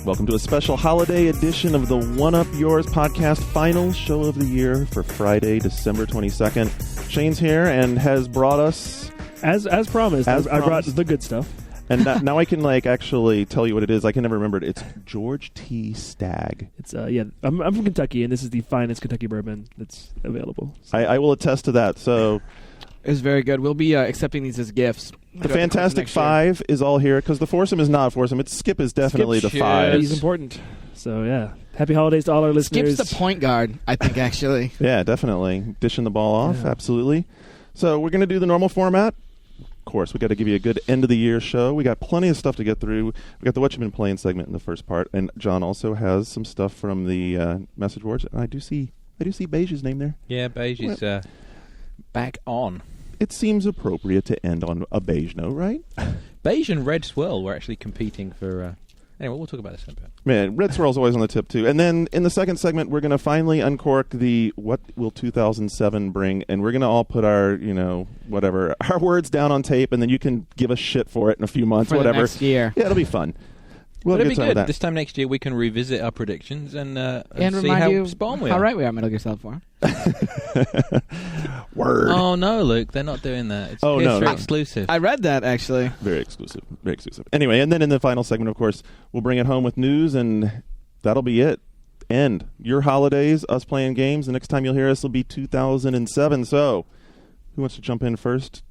Welcome to a special holiday edition of the One Up Yours podcast, final show of the year for Friday, December 22nd. Shane's here and has brought us... As promised, I brought the good stuff. And now I can actually tell you what it is. I can never remember it. It's George T. Stagg. It's I'm from Kentucky, and this is the finest Kentucky bourbon that's available. So. I will attest to that. So it was very good. We'll be accepting these as gifts. The Fantastic Five is all here because the foursome is not foursome. Skip is definitely the five. He's important. So yeah, happy holidays to all our listeners. Skip's the point guard, I think, actually. Yeah, definitely dishing the ball off. Yeah. Absolutely. So we're going to do the normal format. Of course, we got to give you a good end of the year show. We got plenty of stuff to get through. We got the What You've Been Playing segment in the first part, and John also has some stuff from the message boards. And I do see Beige's name there. Yeah, Beige is back on. It seems appropriate to end on a beige note, right? Beige and Red Swirl were actually competing for... Anyway, we'll talk about this in a bit. Man, Red Swirl's always on the tip, too. And then in the second segment, we're going to finally uncork the What Will 2007 Bring, and we're going to all put our, our words down on tape, and then you can give us shit for it in a few months, for whatever. The next year. Yeah, it'll be fun. We'll have a good time with that. This time next year, we can revisit our predictions and see how spawn we are. How right we are, Metal Gear Solid 4. Word. Oh, no, Luke, they're not doing that. It's PS3 exclusive. I read that, actually. Very exclusive. Very exclusive. Anyway, and then in the final segment, of course, we'll bring it home with news, and that'll be it. End. Your holidays, us playing games. The next time you'll hear us will be 2007. So, who wants to jump in first?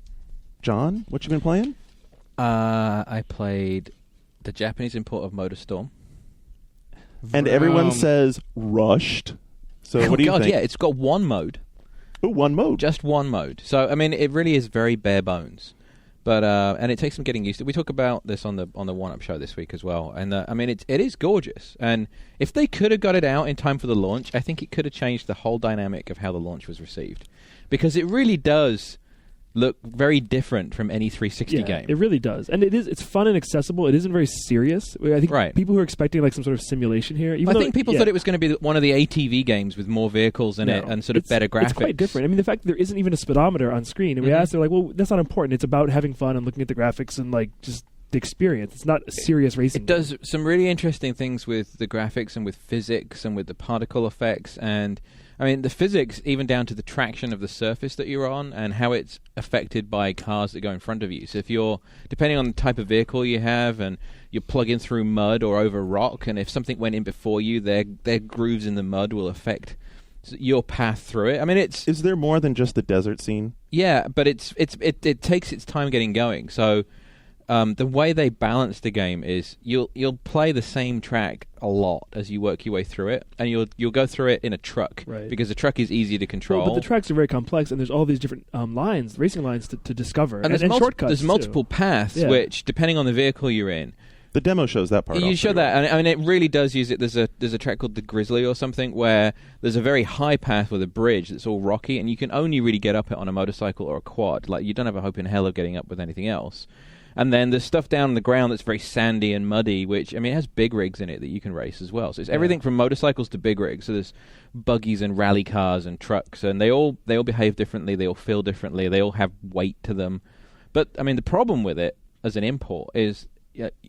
John, what you been playing? I played the Japanese import of MotorStorm. And everyone says rushed. So what do you think? Yeah, it's got one mode. Oh, one mode. Just one mode. So, I mean, it really is very bare bones. But and it takes some getting used to. We talk about this on the One Up show this week as well. And I mean, it is gorgeous. And if they could have got it out in time for the launch, I think it could have changed the whole dynamic of how the launch was received. Because it really does look very different from any 360 game. It really does. And it's fun and accessible. It isn't very serious. I think people who are expecting some sort of simulation here... I think people thought it was going to be one of the ATV games with more vehicles in it and sort of better graphics. It's quite different. I mean, the fact that there isn't even a speedometer on screen, and we asked, they're like, well, that's not important. It's about having fun and looking at the graphics and just the experience. It's not a serious racing game. It does some really interesting things with the graphics and with physics and with the particle effects and... I mean, the physics, even down to the traction of the surface that you're on and how it's affected by cars that go in front of you. So if you're, depending on the type of vehicle you have, and you're plugging through mud or over rock, and if something went in before you, their grooves in the mud will affect your path through it. I mean, Is there more than just the desert scene? Yeah, but it takes its time getting going. So... the way they balance the game is you'll play the same track a lot as you work your way through it, and you'll go through it in a truck because the truck is easy to control. Well, but the tracks are very complex, and there's all these different racing lines to discover, and shortcuts. There's multiple paths, which depending on the vehicle you're in. The demo shows that part. You show that, and I mean, it really does use it. There's a track called the Grizzly or something where there's a very high path with a bridge that's all rocky, and you can only really get up it on a motorcycle or a quad. Like you don't have a hope in hell of getting up with anything else. And then there's stuff down on the ground that's very sandy and muddy, which, I mean, it has big rigs in it that you can race as well. So it's everything from motorcycles to big rigs. So there's buggies and rally cars and trucks, and they all behave differently. They all feel differently. They all have weight to them. But, I mean, the problem with it as an import is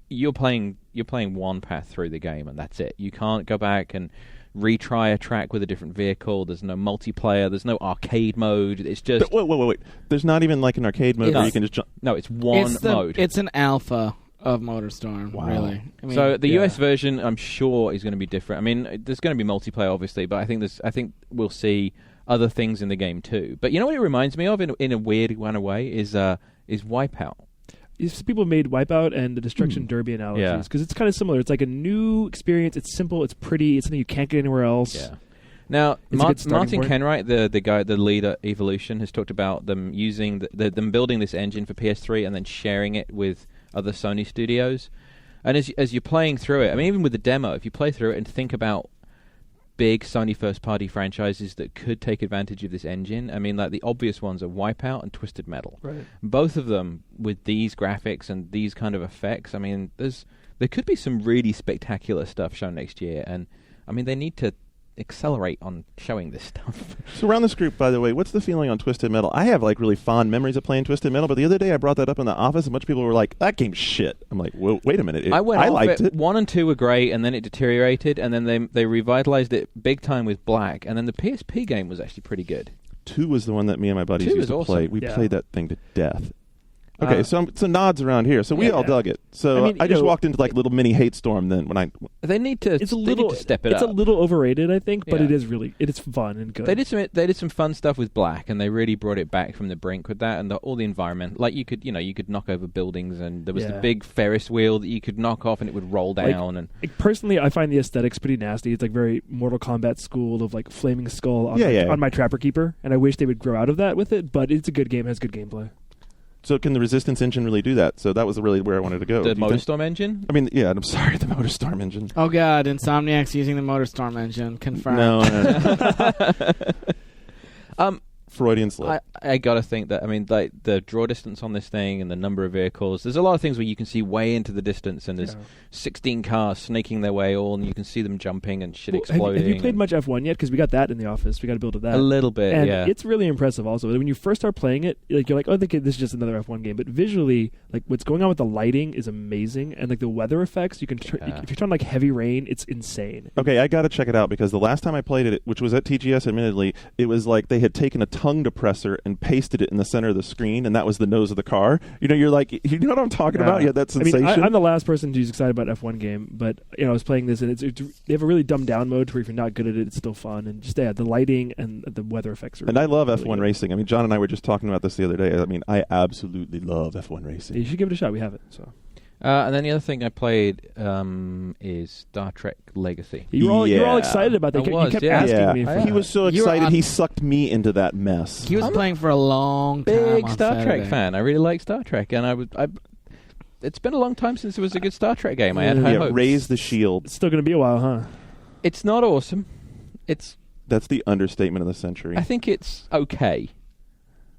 you're playing one path through the game, and that's it. You can't go back and retry a track with a different vehicle. There's no multiplayer. There's no arcade mode. It's just... Wait. There's not even an arcade mode where you can just jump... No, it's one mode. It's an alpha of MotorStorm, really. I mean, so the US version, I'm sure, is going to be different. I mean, there's going to be multiplayer, obviously, but I think we'll see other things in the game, too. But you know what it reminds me of, in a weird kind of way, is Wipeout. People made Wipeout and the Destruction Derby analogies because it's kind of similar. It's like a new experience. It's simple. It's pretty. It's something you can't get anywhere else. Yeah. Now, Martin Kenwright, the lead at Evolution, has talked about them using them building this engine for PS3 and then sharing it with other Sony studios. And as you're playing through it, I mean, even with the demo, if you play through it and think about big Sony first-party franchises that could take advantage of this engine. I mean, like the obvious ones are Wipeout and Twisted Metal. Right. Both of them with these graphics and these kind of effects. I mean, there could be some really spectacular stuff shown next year, and I mean, they need to accelerate on showing this stuff. So around this group, by the way, what's the feeling on Twisted Metal? I have like really fond memories of playing Twisted Metal, but the other day I brought that up in the office, and a bunch of people were like, "That game's shit." I'm like, "Whoa, wait a minute! I liked it. 1 and 2 were great, and then it deteriorated, and then they revitalized it big time with Black, and then the PSP game was actually pretty good. 2 was the one that me and my buddies 2 used is to awesome. play. We Yeah. played that thing to death. Okay, so nods around here. So we Yeah, all yeah. dug it. So I mean, I you just know- walked into like a little mini hate storm then when I... They need to. It's a they little need to step it it's up. a little overrated, I think, but Yeah. it is fun and good. They did some fun stuff with Black, and they really brought it back from the brink with that, and all the environment. Like you could knock over buildings, and there was the Yeah. big Ferris wheel that you could knock off, and it would roll down. And Like, personally, I find the aesthetics pretty nasty. It's like very Mortal Kombat school of like flaming skull on, on my Trapper Keeper, and I wish they would grow out of that with it. But it's a good game, has good gameplay. So can the Resistance engine really do that? So that was really where I wanted to go. the Do you think? MotorStorm engine. I mean, yeah, I'm sorry, the MotorStorm engine. Oh god, Insomniac's using the MotorStorm engine. Confirmed. No. Freudian slip. I gotta think that, I mean, like the draw distance on this thing and the number of vehicles, there's a lot of things where you can see way into the distance, and there's 16 cars snaking their way all, and you can see them jumping and shit exploding. Have you played much F1 yet? Because we got that in the office. We got to build that. A little bit, and yeah. it's really impressive also. When you first start playing it, like you're like, oh, this is just another F1 game. But visually, like what's going on with the lighting is amazing, and like the weather effects, you can if you're trying like heavy rain, it's insane. Okay, I got to check it out because the last time I played it, which was at TGS, admittedly, it was like they had taken a tongue depressor and pasted it in the center of the screen, and that was the nose of the car. You know, you're like, you know what I'm talking about? Yeah, that sensation. I mean, I'm the last person who's excited about F1 game, but you know, I was playing this, and they have a really dumbed down mode where if you're not good at it, it's still fun, and just the lighting and the weather effects are. And I love really F1 good. racing. I mean, John and I were just talking about this the other day. I mean, I absolutely love F1 racing. You should give it a shot. We have it. So And then the other thing I played is Star Trek Legacy. you're all Yeah. excited about that. I You was, kept yeah. asking me. For He was so You were excited, on- he sucked me into that mess. He was playing for a long time. Big on Star Saturday. Trek fan. I really like Star Trek, and it's been a long time since there was a good Star Trek game. I had high hopes. Raise the shield. It's still going to be a while, huh? It's not awesome. That's the understatement of the century. I think it's okay.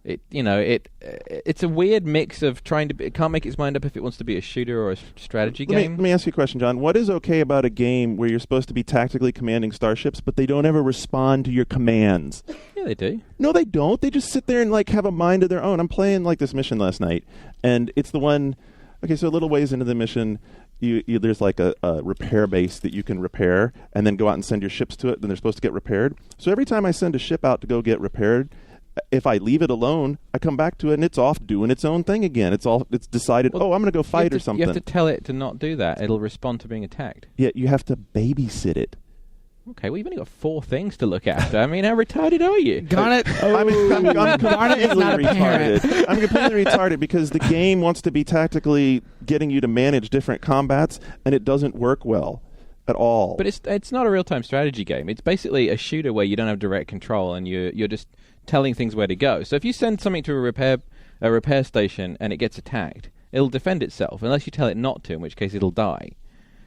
It's a weird mix of it can't make its mind up if it wants to be a shooter or a strategy game. Let me ask you a question, John. What is okay about a game where you're supposed to be tactically commanding starships, but they don't ever respond to your commands? Yeah, they do. No, they don't. They just sit there and like have a mind of their own. I'm playing like this mission last night, and it's the one. Okay, so a little ways into the mission, there's like a repair base that you can repair, and then go out and send your ships to it. Then they're supposed to get repaired. So every time I send a ship out to go get repaired, if I leave it alone, I come back to it and it's off doing its own thing again. It's decided. Well, I'm going to go fight or something. You have to tell it to not do that. It'll respond to being attacked. Yeah, you have to babysit it. Okay, well, you've only got 4 things to look after. I mean, how retarded are you? Garnet. I'm Garnet is completely not a parent. retarded. I'm completely retarded because the game wants to be tactically getting you to manage different combats, and it doesn't work well at all. But it's not a real-time strategy game. It's basically a shooter where you don't have direct control, and you're just telling things where to go. So if you send something to a repair station and it gets attacked, it'll defend itself unless you tell it not to, in which case it'll die.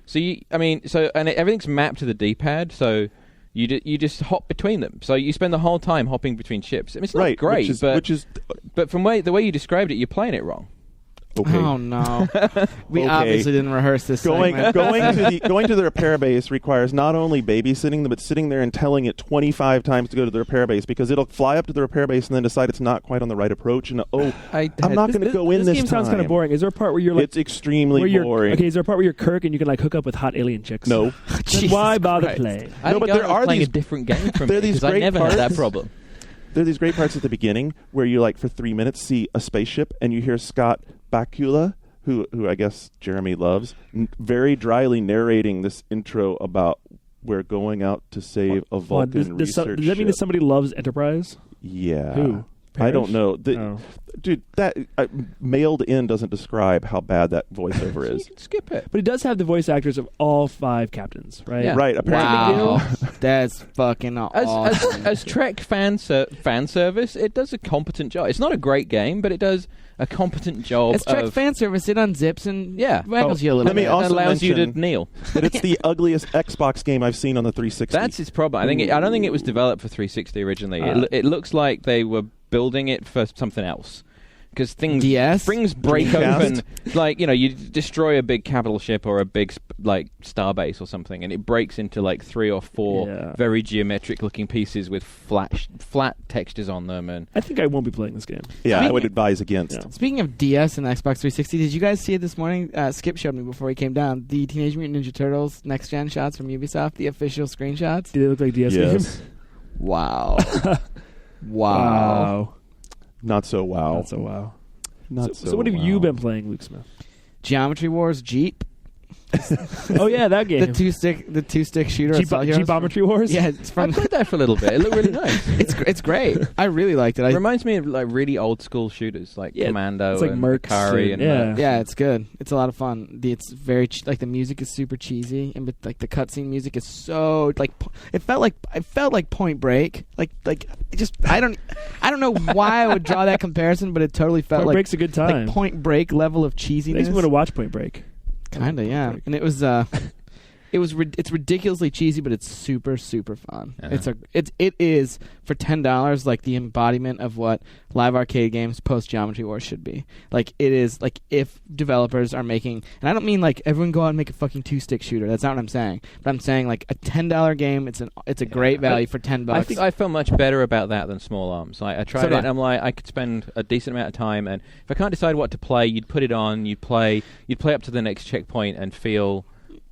So everything's mapped to the D-pad, so you just hop between them. So you spend the whole time hopping between ships. I mean, it's not great, but from the way you described it, you're playing it wrong. Okay. Oh no, we Okay. obviously didn't rehearse this. Going segment. going to the repair base requires not only babysitting them, but sitting there and telling it 25 times to go to the repair base, because it'll fly up to the repair base and then decide it's not quite on the right approach, and I'm not going to go in this game sounds kind of time. boring. Is there a part where you're like? It's extremely where you're- boring. Okay, is there a part where you're Kirk and you can like hook up with hot alien chicks? No. Then Jesus why bother Christ. playing? I No, think but there I was are playing these- a different game from there are me, these 'cause I great never had that parts. problem. There are these great parts at the beginning where you, like, for 3 minutes see a spaceship and you hear Scott Bakula, who I guess Jeremy loves, very dryly narrating this intro about we're going out to save a Vulcan does research that mean that ship. somebody loves Enterprise? Yeah. Who? I don't Parrish? know. Oh. Dude, that mailed in doesn't describe how bad that voiceover You is. can skip it. But it does have the voice actors of all 5 captains, right? Yeah. Right, apparently. Wow, that's fucking awesome. As Trek fan service, it does a competent job. It's not a great game, but it does a competent job. It's Trek of, fan service. It unzips and Yeah. waggles you a little let me bit. also allows you to mention- kneel. But it's the ugliest Xbox game I've seen on the 360. That's its problem. I don't think it was developed for 360 originally. It looks like they were building it for something else, because things DS? break Dreamcast? open. Like, you destroy a big capital ship or a big starbase or something, and it breaks into like 3 or 4 very geometric looking pieces with flat textures on them. And I think I won't be playing this game. Yeah, I would advise against. Yeah. Speaking of DS and Xbox 360, did you guys see it this morning? Skip showed me before he came down. The Teenage Mutant Ninja Turtles next gen shots from Ubisoft, the official screenshots. Do they look like DS games? Wow. Wow. Not so wow. Not so wow. So what have you been playing, Luke Smith? Geometry Wars Jeep. Oh yeah, that game. The two stick shooter. Jeepometry Wars. Yeah, it's I from. played that for a little bit. It looked really nice. It's great. I really liked it. It reminds me of like really old school shooters like Commando it's like and Mercs Akari and yeah, it's good. It's a lot of fun. It's very like the music is super cheesy, and like the cutscene music is so like it felt like Point Break. Like I don't know why I would draw that comparison, but it totally felt Point like Break's a good time. like Point Break level of cheesiness. Makes me want to watch Point Break. Kinda, yeah. And it was it's ridiculously cheesy, but it's super super fun. It is for $10 like the embodiment of what live arcade games post Geometry Wars should be. Like it is like if developers are making, and I don't mean like everyone go out and make a fucking 2-stick shooter. That's not what I'm saying. But I'm saying like a $10 game. It's a great value for $10. I think I felt much better about that than Small Arms. I tried it, and I'm like, I could spend a decent amount of time, and if I can't decide what to play, you'd put it on, you'd play up to the next checkpoint, and feel.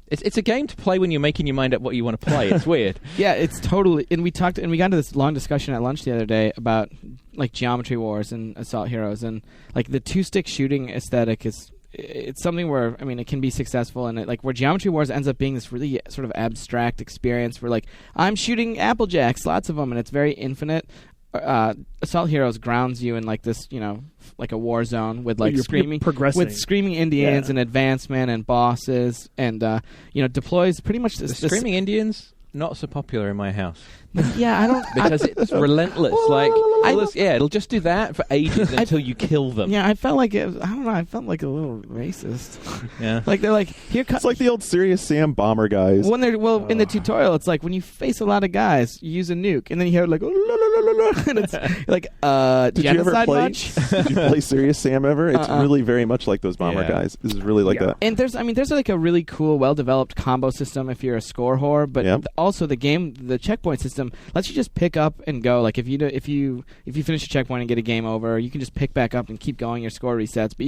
It's a game to play when you're making your mind up what you want to play. It's weird. Yeah, it's totally. And we got into this long discussion at lunch the other day about like Geometry Wars and Assault Heroes, and like the 2-stick shooting aesthetic it's something where it can be successful, and like where Geometry Wars ends up being this really sort of abstract experience where like I'm shooting Apple Jacks, lots of them, and it's very infinite. Assault Heroes grounds you in like this, like a war zone with like screaming Indians and advancement and bosses, and deploys pretty much this. The screaming Indians not so popular in my house. Yeah, I don't because it's relentless. It'll just do that for ages until you kill them. Yeah, I felt like I don't know. I felt like a little racist. Yeah, like they're like here. It's like the old Serious Sam bomber guys. When they're in the tutorial, it's like when you face a lot of guys, you use a nuke, and then you hear like and it's like Did you ever play? Much? Did you play Serious Sam ever? It's really very much like those bomber guys. This is really like that. And there's like a really cool, well developed combo system if you're a score whore, but also the checkpoint system lets you just pick up and go. Like if you finish a checkpoint and get a game over, you can just pick back up and keep going. Your score resets, but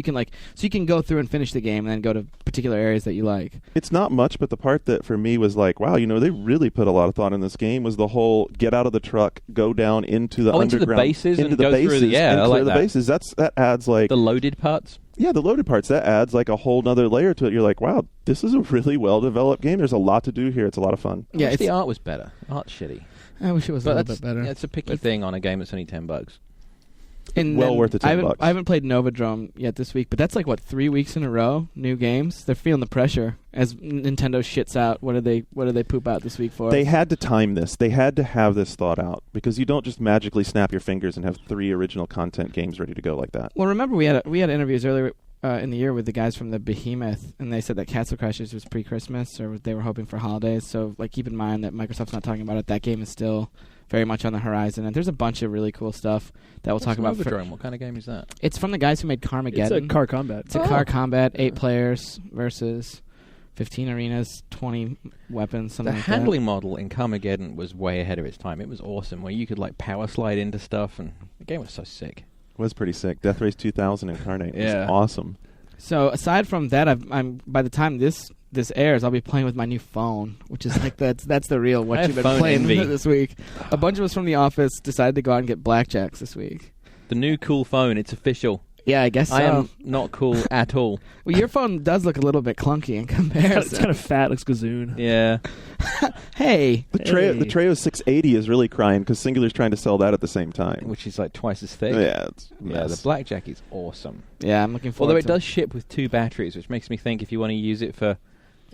you can go through and finish the game and then go to particular areas that you like. It's not much, but the part that for me was like, wow, they really put a lot of thought in this game was the whole get out of the truck, go down into the underground, into the bases, into and the go bases, through and I clear like the that. bases. That adds like the loaded parts. Yeah, the loaded parts, that adds like a whole nother layer to it. You're like, wow, this is a really well-developed game. There's a lot to do here. It's a lot of fun. I wish the art was better. Art's shitty. I wish it was a little bit better. Yeah, it's a picky thing on a game that's only $10. And well worth the $10. I haven't played Novodrome yet this week, but that's like 3 weeks in a row, new games. They're feeling the pressure as Nintendo shits out. What do they poop out this week for? They had to time this. They had to have this thought out because you don't just magically snap your fingers and have 3 original content games ready to go like that. Well, remember we had interviews earlier in the year with the guys from the Behemoth, and they said that Castle Crashers was pre-Christmas, or they were hoping for holidays. So like keep in mind that Microsoft's not talking about it. That game is still very much on the horizon, and there's a bunch of really cool stuff that we'll talk about. What kind of game is that? It's from the guys who made Carmageddon. It's a car combat. It's a car combat, 8 players versus 15 arenas, 20 weapons, something like that. The handling model in Carmageddon was way ahead of its time. It was awesome, where you could like power slide into stuff, and the game was so sick. It was pretty sick. Death Race 2000 Incarnate was awesome. So aside from that, I'm by the time this airs, I'll be playing with my new phone, which is like that's the real what you've been playing this week. A bunch of us from the office decided to go out and get blackjacks this week. The new cool phone, it's official. Yeah, I guess so. I am not cool at all. Well, your phone does look a little bit clunky in comparison. It's kind of fat, looks gazoon. Yeah. Hey. The Treo 680 is really crying because Singular's trying to sell that at the same time. Which is like twice as thick. Yeah, the blackjack is awesome. Yeah, I'm looking forward Although it to does ship with 2 batteries, which makes me think if you want to use it for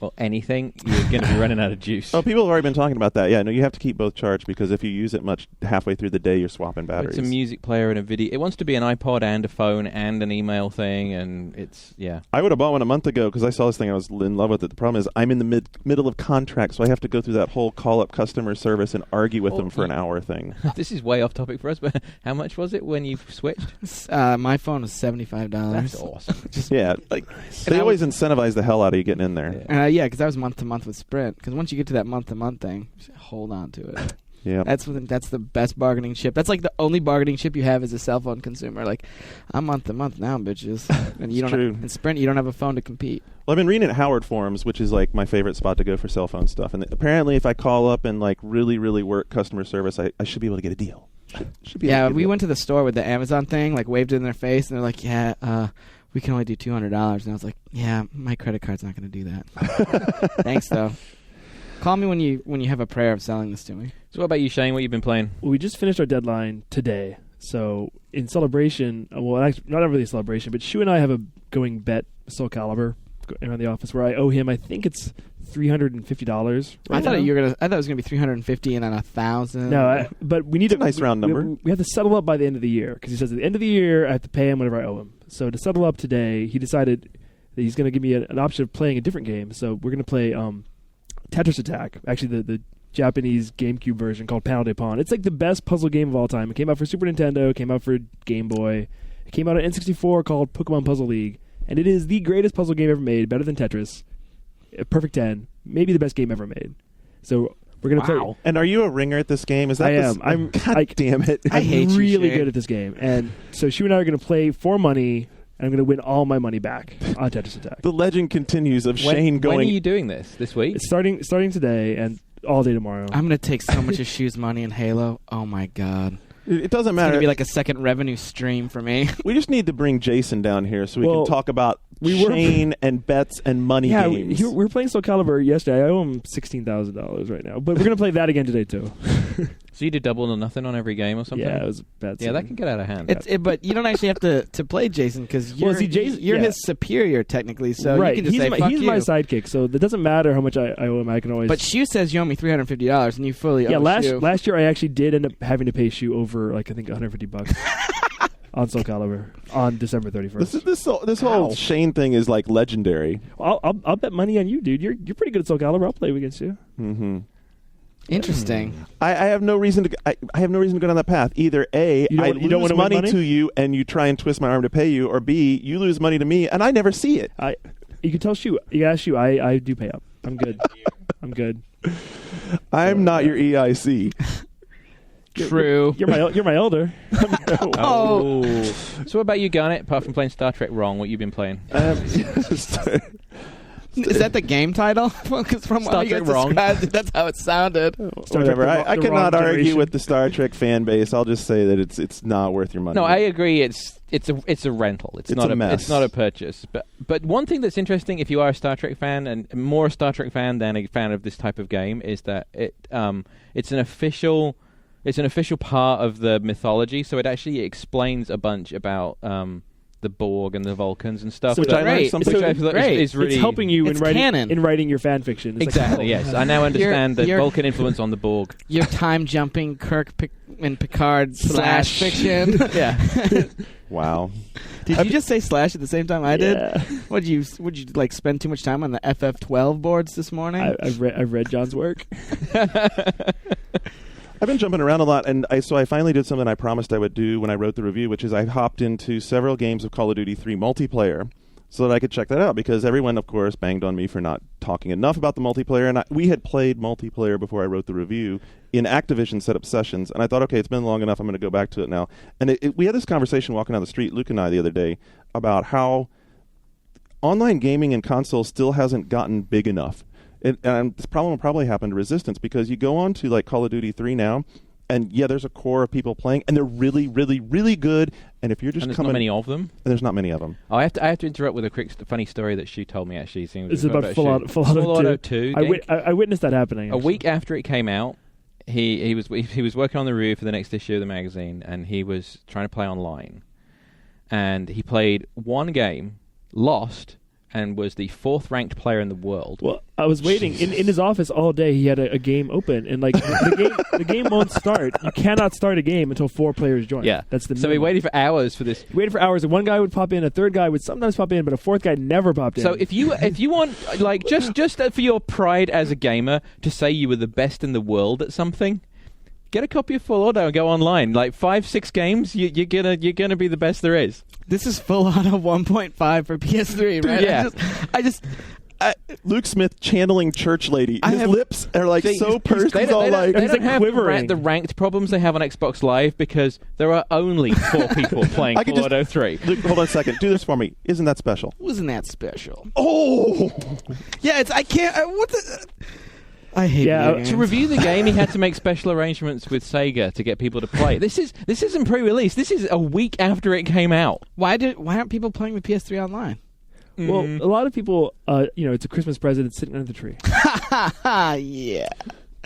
or anything, you're going to be running out of juice. Oh, people have already been talking about that. Yeah, no, you have to keep both charged because if you use it much halfway through the day, you're swapping batteries. It's a music player and a video. It wants to be an iPod and a phone and an email thing, and it's, yeah. I would have bought one a month ago because I saw this thing. I was in love with it. The problem is I'm in the middle of contract, so I have to go through that whole call-up customer service and argue with them for an hour thing. This is way off topic for us, but how much was it when you switched? My phone was $75. That's awesome. Yeah, like they always incentivize the hell out of you getting in there. Yeah, because I was month to month with Sprint. Because once you get to that month to month thing, just hold on to it. Yeah, that's the best bargaining chip. That's like the only bargaining chip you have as a cell phone consumer. Like, I'm month to month now, bitches. And you don't. In Sprint, you don't have a phone to compete. Well, I've been reading at Howard Forums, which is like my favorite spot to go for cell phone stuff. And apparently, if I call up and like really, really work customer service, I should be able to get a deal. Should be able to get a deal. Went to the store with the Amazon thing, like waved it in their face, and they're like, "Yeah, we can only do $200." And I was like, "Yeah, my credit card's not going to do that." Thanks, though. Call me when you have a prayer of selling this to me. So what about you, Shane? What you've been playing? Well, we just finished our deadline today. So in celebration, well, actually, not really a celebration, but Shu and I have a going bet Soul Calibur around the office where I owe him, I think it's $350. I thought it was going to be $350 and then $1,000. No, but we need a nice round number. We have to settle up by the end of the year because he says at the end of the year I have to pay him whatever I owe him. So to settle up today, he decided that he's going to give me an option of playing a different game. So we're going to play Tetris Attack. Actually, the Japanese GameCube version called Panel de Pon. It's like the best puzzle game of all time. It came out for Super Nintendo. It came out for Game Boy. It came out on N64 called Pokemon Puzzle League. And it is the greatest puzzle game ever made, better than Tetris. A perfect 10. Maybe the best game ever made. So we're going to play. And are you a ringer at this game? Is that I am. God damn it. I hate I'm really you, good at this game. And so Shu and I are going to play for money, and I'm going to win all my money back on Tetris Attack. The legend continues of Shane going... When are you doing this week? It's starting today and all day tomorrow. I'm going to take so much of Shu's money in Halo. Oh, my God. It doesn't matter. It's going to be like a second revenue stream for me. We just need to bring Jason down here so we can talk about Shane and bets and money games. We were playing Soul Calibur yesterday. I owe him $16,000 right now. But we're going to play that again today, too. So you did double or nothing on every game or something? Yeah, it was bad. Yeah, that can get out of hand. But you don't actually have to play Jason because you're his superior technically. So right. You can just he's my sidekick, so it doesn't matter how much I owe him. I can always. But Shu says you owe me $350, and you fully owe Shu. Last year I actually did end up having to pay Shu over like I think $150 on Soul Calibur on December 31st. This whole Shane thing is like legendary. Well, I'll bet money on you, dude. You're pretty good at Soul Calibur. I'll play against you. Mm-hmm. Interesting. I have no reason to. I have no reason to go down that path. Either A, I lose money to you, and you try and twist my arm to pay you, or B, you lose money to me, and I never see it. You can tell Shu. You ask Shu. I do pay up. I'm good. I'm good. I'm not your EIC. True. You're my elder. Oh. So what about you, Garnet? Apart from playing Star Trek Wrong, what you been playing? Is that the game title? Because from what you described, that's how it sounded. Whatever. I cannot argue with the Star Trek fan base. I'll just say that it's not worth your money. No, I agree. It's a rental. It's not a mess. It's not a purchase. But one thing that's interesting, if you are a Star Trek fan and more a Star Trek fan than a fan of this type of game, is that it's an official part of the mythology. So it actually explains a bunch about the Borg and the Vulcans and stuff. So which I know is really... It's helping you in canon. writing your fan fiction. It's exactly, yes. I now understand the Vulcan influence on the Borg. Your time-jumping Kirk and Picard slash fiction. Yeah. Wow. Did you just say slash at the same time I did? Yeah. Would you like spend too much time on the FF12 boards this morning? I've read John's work. I've been jumping around a lot, and so I finally did something I promised I would do when I wrote the review, which is I hopped into several games of Call of Duty 3 multiplayer so that I could check that out, because everyone, of course, banged on me for not talking enough about the multiplayer, and we had played multiplayer before I wrote the review in Activision set-up sessions, and I thought, okay, it's been long enough, I'm going to go back to it now. And we had this conversation walking down the street, Luke and I, the other day, about online gaming and console still hasn't gotten big enough. And this problem will probably happen to Resistance, because you go on to like Call of Duty 3 now, and yeah, there's a core of people playing, and they're really, really, really good. And if you're just there's not many of them. And there's not many of them. Oh, I have to interrupt with a quick funny story that she told me. Actually, this is about Full Auto 2. I witnessed that happening. A week after it came out, he was working on the review for the next issue of the magazine, and he was trying to play online, and he played one game, lost, and was the 4th ranked player in the world. Well, I was waiting in his office all day. He had a game open, and like the game won't start. You cannot start a game until 4 players join. Yeah, that's the. So minimum. he waited for hours for this. He waited for hours, and one guy would pop in, a third guy would sometimes pop in, but a 4th guy never popped in. So if you want, like, just for your pride as a gamer to say you were the best in the world at something, get a copy of Full Auto and go online. Like 5-6 games, you're gonna be the best there is. This is Full Auto 1.5 for PS3, right? Yeah. Luke Smith channeling church lady. His lips are like so pursed. They He's all like, don't have quivering. the ranked problems they have on Xbox Live because there are only 4 people playing I could Full just- Auto 3. Luke, hold on a second. Do this for me. Isn't that special? Wasn't that special? Oh, Yeah, I can't. What the? I hate Yeah, video To games. review the game, he had to make special arrangements with Sega to get people to play. This isn't pre-release. This is a week after it came out. Why aren't people playing the PS3 online? well, a lot of people, it's a Christmas present sitting under the tree. Yeah.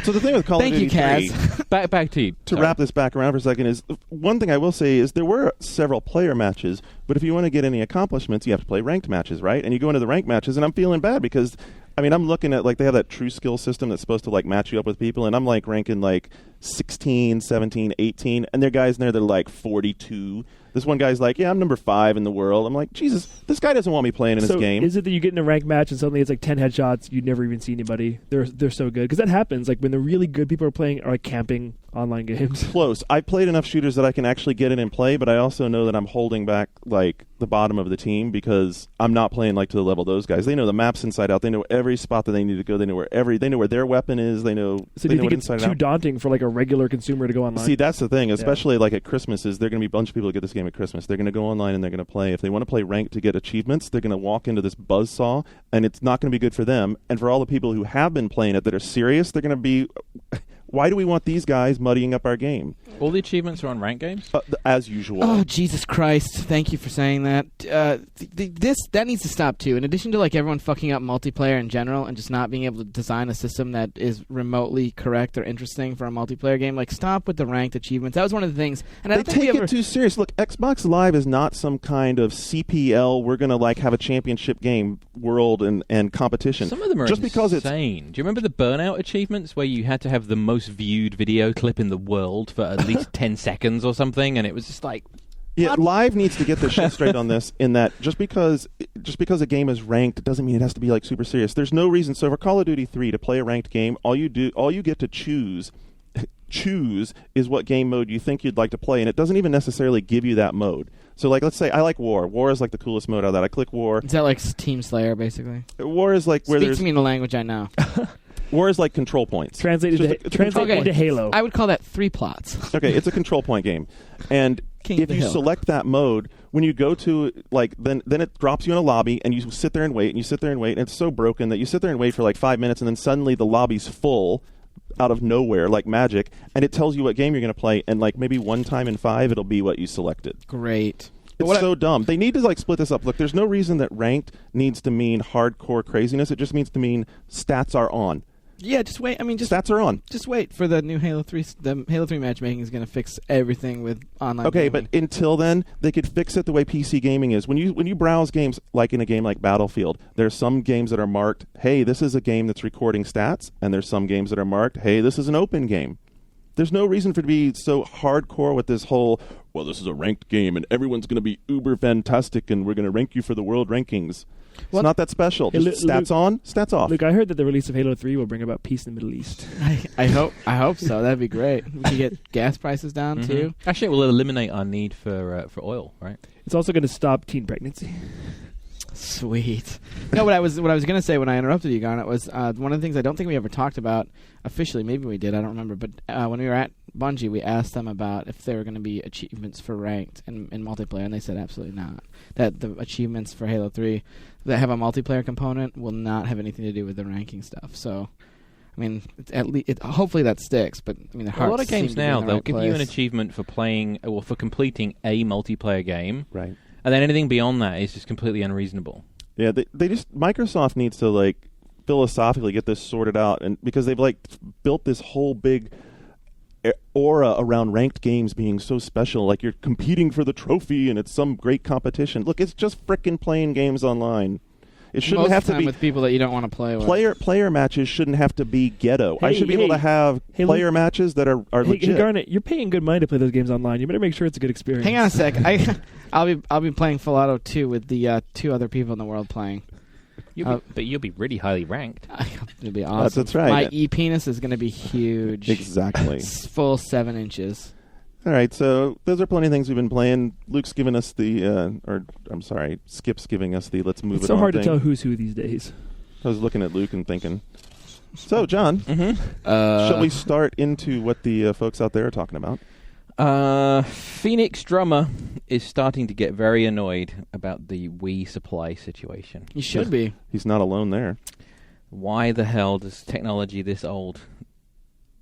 so the thing with Call Thank of you, Duty 3, Kaz. Back to you. to Sorry. wrap this back around for a second, is one thing I will say is there were several player matches, but if you want to get any accomplishments, you have to play ranked matches, right? And you go into the ranked matches, and I'm feeling bad because, I mean, I'm looking at, like, they have that true skill system that's supposed to, like, match you up with people, and I'm, like, ranking, like, 16, 17, 18, and there are guys in there that are, like, 42. This one guy's like, yeah, I'm number 5 in the world. I'm like, Jesus, this guy doesn't want me playing in So his game. is it that you get in a ranked match and suddenly it's like 10 headshots, you never even see anybody? They're so good because that happens. Like when the really good people are playing are like camping online games. Close. I played enough shooters that I can actually get in and play, but I also know that I'm holding back like the bottom of the team because I'm not playing like to the level of those guys. They know the maps inside out. They know every spot that they need to go. They know where their weapon is. They know. So do they you know think what it's inside too out. daunting for like a regular consumer to go online? See, that's the thing, especially like at Christmas, is there going to be a bunch of people that get this game at Christmas. They're going to go online and they're going to play. If they want to play ranked to get achievements, they're going to walk into this buzzsaw, and it's not going to be good for them. And for all the people who have been playing it that are serious, they're going to be. Why do we want these guys muddying up our game? All the achievements are on ranked games? As usual. Oh, Jesus Christ. Thank you for saying that. That needs to stop, too. In addition to, like, everyone fucking up multiplayer in general and just not being able to design a system that is remotely correct or interesting for a multiplayer game, like, stop with the ranked achievements. That was one of the things. And I They don't think take we ever... it too serious. Look, Xbox Live is not some kind of CPL. We're going to like have a championship game, world, and competition. Some of them are just because it's insane. Do you remember the Burnout achievements where you had to have the most viewed video clip in the world for at least 10 seconds or something, and it was just like... Yeah, Live needs to get their shit straight on this. In that, just because a game is ranked doesn't mean it has to be like super serious. There's no reason. So for Call of Duty 3 to play a ranked game, all you get to choose is what game mode you think you'd like to play, and it doesn't even necessarily give you that mode. So like, let's say I like War. War is like the coolest mode out of that. I click War. Is that like Team Slayer, basically? War is like where Speak there's to me in a language I know. War is like control points. Translate It's into, just a control into point. Halo. I would call that 3 plots. Okay, it's a control point game, and King of if the you Hill. select that mode, when you go to like then it drops you in a lobby, and you sit there and wait, and you sit there and wait, and it's so broken that you sit there and wait for like 5 minutes, and then suddenly the lobby's full out of nowhere like magic, and it tells you what game you're going to play, and like maybe one time in 5 it'll be what you selected. Great. It's so dumb. They need to like split this up. Look, there's no reason that ranked needs to mean hardcore craziness. It just means to mean stats are on. Yeah, just wait. I mean, just Stats are on. just wait for the new Halo 3. The Halo 3 matchmaking is going to fix everything with online Okay, gaming. but until then, they could fix it the way PC gaming is. When you browse games, like in a game like Battlefield, there's some games that are marked, hey, this is a game that's recording stats, and there's some games that are marked, hey, this is an open game. There's no reason for it to be so hardcore with this whole, well, this is a ranked game, and everyone's going to be uber fantastic, and we're going to rank you for the world rankings. Well, it's not that special. Hey, Just stats on, stats off. Look, I heard that the release of Halo 3 will bring about peace in the Middle East. I hope so. That'd be great. We could get gas prices down Mhm. too. Actually, it will eliminate our need for oil, right? It's also going to stop teen pregnancy. Sweet. No, what I was going to say when I interrupted you, Garnet, was one of the things I don't think we ever talked about officially. Maybe we did. I don't remember. But when we were at Bungie, we asked them about if there were going to be achievements for ranked in multiplayer, and they said absolutely not. That the achievements for Halo 3 that have a multiplayer component will not have anything to do with the ranking stuff. So, I mean, hopefully that sticks. But I mean, the A lot hearts of games seem to be in now the they'll right give you an place. achievement for playing or for completing a multiplayer game, Right. and then anything beyond that is just completely unreasonable. Yeah, they just Microsoft needs to like philosophically get this sorted out, and because they've like built this whole big aura around ranked games being so special, like you're competing for the trophy and it's some great competition. Look, it's just frickin' playing games online. It shouldn't Most have of the to time be with people that you don't want to play with. player matches. Shouldn't have to be ghetto. I should be able to have player matches that are legit. Hey, Garnet, you're paying good money to play those games online. You better make sure it's a good experience. Hang on a sec. I'll be playing Full Auto 2 with the 2 other people in the world playing. But you'll be really highly ranked. It'll be awesome. That's right. My e-penis is going to be huge. Exactly. It's full 7 inches. All right, so those are plenty of things we've been playing. Luke's giving us Skip's giving us the let's move It's it so on hard thing. to tell who's who these days. I was looking at Luke and thinking, so John, Mm-hmm. shall we start into what the folks out there are talking about? Phoenix Drummer is starting to get very annoyed about the Wii supply situation. You should be. He's not alone there. Why the hell does technology this old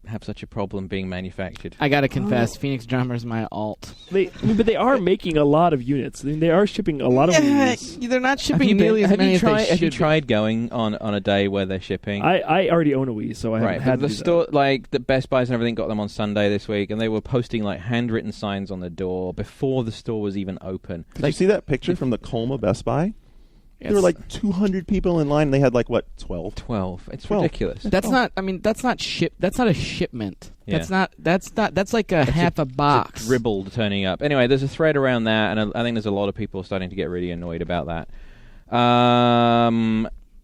have such a problem being manufactured? I got to confess, Phoenix Drummer's my alt. But they are making a lot of units. I mean, they are shipping a lot of Wii's. They're not shipping nearly as many as they should. Have you tried going on a day where they're shipping? I already own a Wii, so I haven't had the to do store, like the Best Buys and everything, got them on Sunday this week, and they were posting like handwritten signs on the door before the store was even open. Did you see that picture from the Colma Best Buy? There were like 200 people in line, and they had like, what, 12? 12. It's 12. ridiculous. That's not. I mean, that's not ship. That's not a shipment. Yeah. That's like half a box. It's a dribble turning up. Anyway, there's a thread around that, and I think there's a lot of people starting to get really annoyed about that.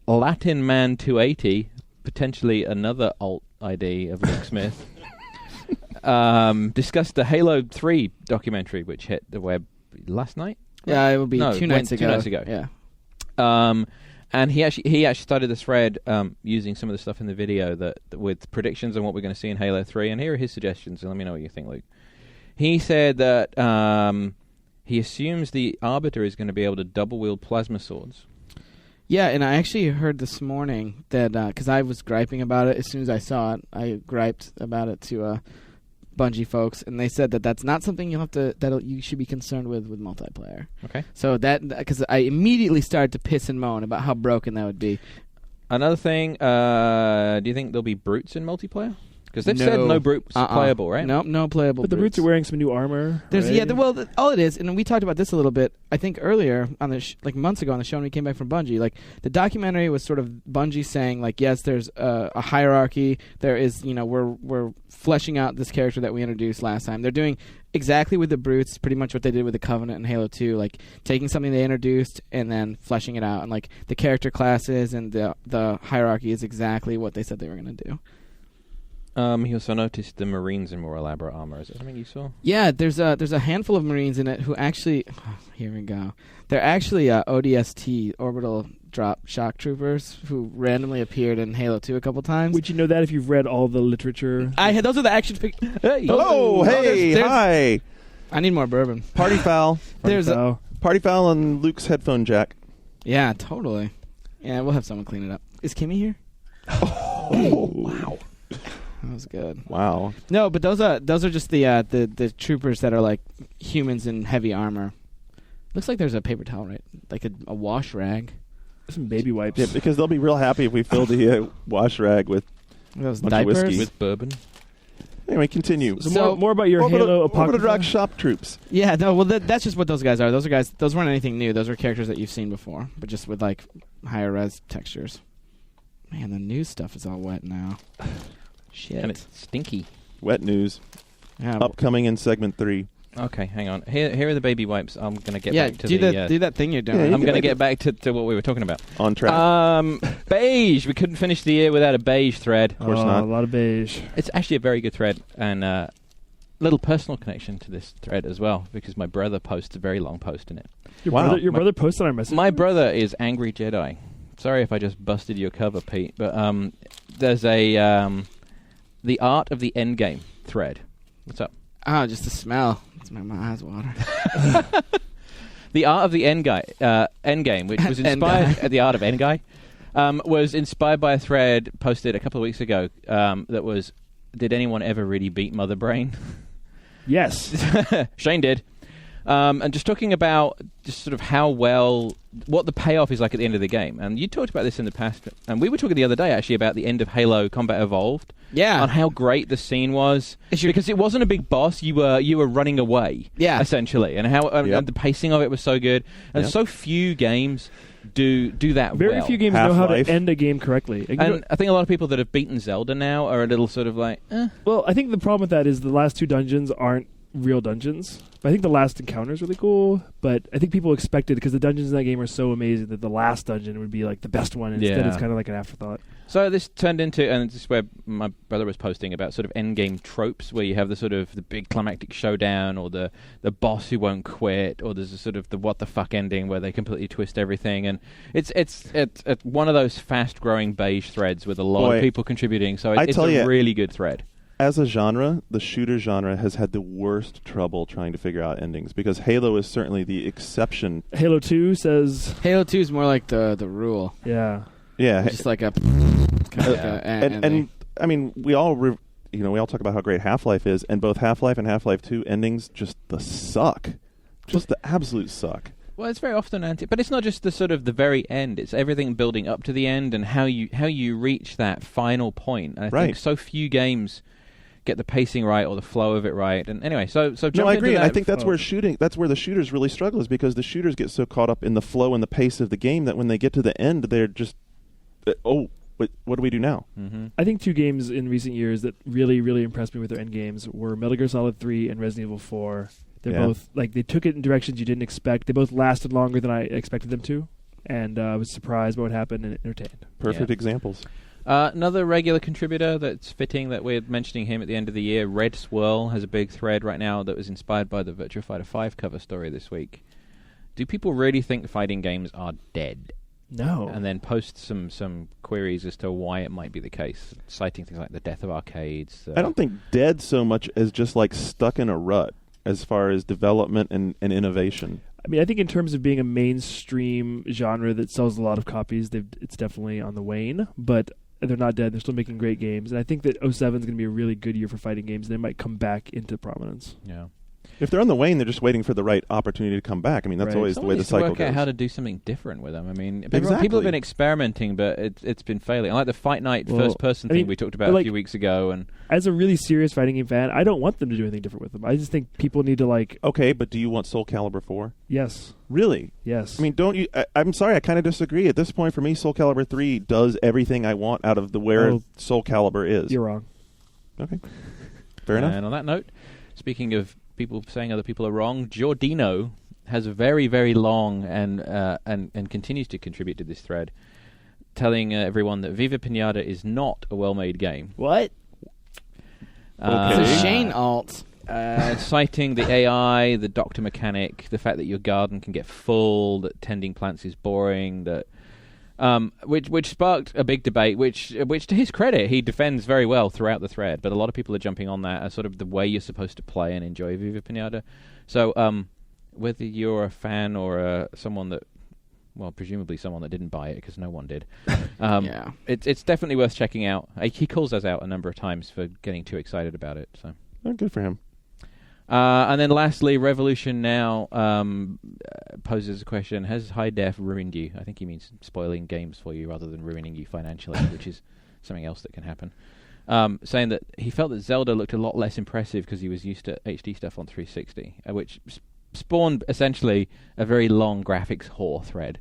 Latin Man 280, potentially another alt ID of Luke Smith, discussed the Halo 3 documentary, which hit the web last night. Yeah, it would be No, 2 nights ago. 2 nights ago. Yeah. And he actually started the thread using some of the stuff in the video that with predictions on what we're going to see in Halo 3. And here are his suggestions, and let me know what you think, Luke. He said that he assumes the Arbiter is going to be able to double-wield plasma swords. Yeah, and I actually heard this morning that, because I was griping about it as soon as I saw it, I griped about it to Bungie folks, and they said that that's not something you should be concerned with multiplayer. Okay. So because I immediately started to piss and moan about how broken that would be. Another thing, do you think there'll be brutes in multiplayer? Because they've said no brutes playable, right? Nope, no playable. But the brutes are wearing some new armor. There's right? all it is, and we talked about this a little bit. I think earlier on the like months ago on the show when we came back from Bungie, like the documentary was sort of Bungie saying like, yes, there's a hierarchy. There is, we're fleshing out this character that we introduced last time. They're doing exactly with the brutes, pretty much what they did with the Covenant and Halo 2, like taking something they introduced and then fleshing it out, and like the character classes and the hierarchy is exactly what they said they were going to do. He also noticed the Marines in more elaborate armor. Is that something you saw? Yeah, there's a handful of Marines in it who actually... here we go. They're actually ODST, Orbital Drop Shock Troopers, who randomly appeared in Halo 2 a couple times. Would you know that if you've read all the literature? Those are the action figures. Hey! Hi! I need more bourbon. Party foul. Party foul on Luke's headphone jack. Yeah, totally. Yeah, we'll have someone clean it up. Is Kimmy here? Oh, wow. That was good. Wow. No, but those are just the troopers that are like humans in heavy armor. Looks like there's a paper towel, right? Like a wash rag. Some baby wipes. Yeah, because they'll be real happy if we fill the wash rag with those bunch of diapers whiskey. With bourbon. Anyway, continue. So more about your Halo Apocrypha. Rock shop troops. Yeah, no, well that's just what those guys are. Those weren't anything new. Those were characters that you've seen before, but just with like higher res textures. Man, the new stuff is all wet now. Shit. And it's stinky. Wet news. Yeah. Upcoming in segment 3. Okay, hang on. Here are the baby wipes. I'm going to get back to do that thing you're doing. Yeah, I'm going to get back to what we were talking about. On track. Beige. We couldn't finish the year without a beige thread. Of course not. A lot of beige. It's actually a very good thread, and little personal connection to this thread as well, because my brother posts a very long post in it. Your brother posted our message? My brother is Angry Jedi. Sorry if I just busted your cover, Pete, but there's a the Art of the Endgame thread. What's up? Oh, just the smell. It's my eyes water. The Art of the Endgame, which was inspired at the Art of Endgame, was inspired by a thread posted a couple of weeks ago that was, did anyone ever really beat Mother Brain? Yes. Shane did. And just talking about just sort of what the payoff is like at the end of the game. And you talked about this in the past, and we were talking the other day actually about the end of Halo Combat Evolved. Yeah. On how great the scene was. Because it wasn't a big boss, you were running away. Yeah. Essentially. And how and the pacing of it was so good. And so few games do that Very well. few games know how Half-Life. to end a game correctly. Like, you And know- I think a lot of people that have beaten Zelda now are a little sort of like, well, I think the problem with that is the last 2 dungeons aren't real dungeons. But I think the last encounter is really cool. But I think people expected, because the dungeons in that game are so amazing, that the last dungeon would be like the best one. Instead, Yeah. it's kind of like an afterthought. So this turned into, and this is where my brother was posting about sort of endgame tropes, where you have the sort of the big climactic showdown, or the boss who won't quit, or there's a sort of the what the fuck ending where they completely twist everything, and it's one of those fast growing beige threads with a lot Boy, of people contributing. So I it's tell a ya, really good thread. As a genre, the shooter genre has had the worst trouble trying to figure out endings, because Halo is certainly the exception. Halo 2 says, Halo 2 is more like the rule. yeah. Yeah, Just like a kind of like a and I mean, we all talk about how great Half-Life is, and both Half-Life and Half-Life 2 endings just the suck, just the absolute suck. Well, it's very often but it's not just the sort of the very end. It's everything building up to the end and how you reach that final point. And I Right. think so few games get the pacing right or the flow of it right. And anyway, so jump No, I into agree, and that. I think that's where the shooters really struggle, is because the shooters get so caught up in the flow and the pace of the game that when they get to the end, they're just, what do we do now? Mm-hmm. I think 2 games in recent years that really, really impressed me with their end games were Metal Gear Solid 3 and Resident Evil 4. They're Yeah. both, like, they took it in directions you didn't expect. They both lasted longer than I expected them to. And I was surprised by what happened and entertained. Perfect Yeah. examples. Another regular contributor that's fitting that we're mentioning him at the end of the year, Red Swirl, has a big thread right now that was inspired by the Virtua Fighter 5 cover story this week. Do people really think fighting games are dead? No. And then post some queries as to why it might be the case, citing things like the death of arcades. I don't think dead so much as just like stuck in a rut as far as development and innovation. I mean, I think in terms of being a mainstream genre that sells a lot of copies, it's definitely on the wane. But they're not dead. They're still making great games. And I think that 07 is going to be a really good year for fighting games. And they might come back into prominence. Yeah. If they're on the wane, they're just waiting for the right opportunity to come back. I mean, that's Right. always the way the needs to cycle work out goes. how to do something different with them. I mean, Exactly. people have been experimenting, but it's been failing. I like the Fight Night Well, first-person I thing mean, we talked but about a like- few weeks ago, and As a really serious fighting game fan, I don't want them to do anything different with them. I just think people need to, like, Okay, but do you want Soul Calibur 4? yes, Really? yes. I mean, don't you? I'm sorry, I kind of disagree. At this point, for me, Soul Calibur 3 does everything I want out of where Oh. Soul Calibur is. you're wrong. Okay. Fair enough. And on that note, speaking of people saying other people are wrong, Giordino has a very, very long and continues to contribute to this thread, telling everyone that Viva Pinata is not a well-made game. What? Okay. It's a Shane alt. Citing the AI, the doctor mechanic, the fact that your garden can get full, that tending plants is boring, that which sparked a big debate, which to his credit, he defends very well throughout the thread, but a lot of people are jumping on that as sort of the way you're supposed to play and enjoy Viva Pinata. So whether you're a fan or someone that, well, presumably someone that didn't buy it because no one did, Yeah. it's definitely worth checking out. He calls us out a number of times for getting too excited about it. So. Oh, good for him. And then lastly, Revolution Now poses a question: has high def ruined you? I think he means spoiling games for you rather than ruining you financially, which is something else that can happen. Saying that he felt that Zelda looked a lot less impressive because he was used to HD stuff on 360, which spawned essentially a very long graphics whore thread.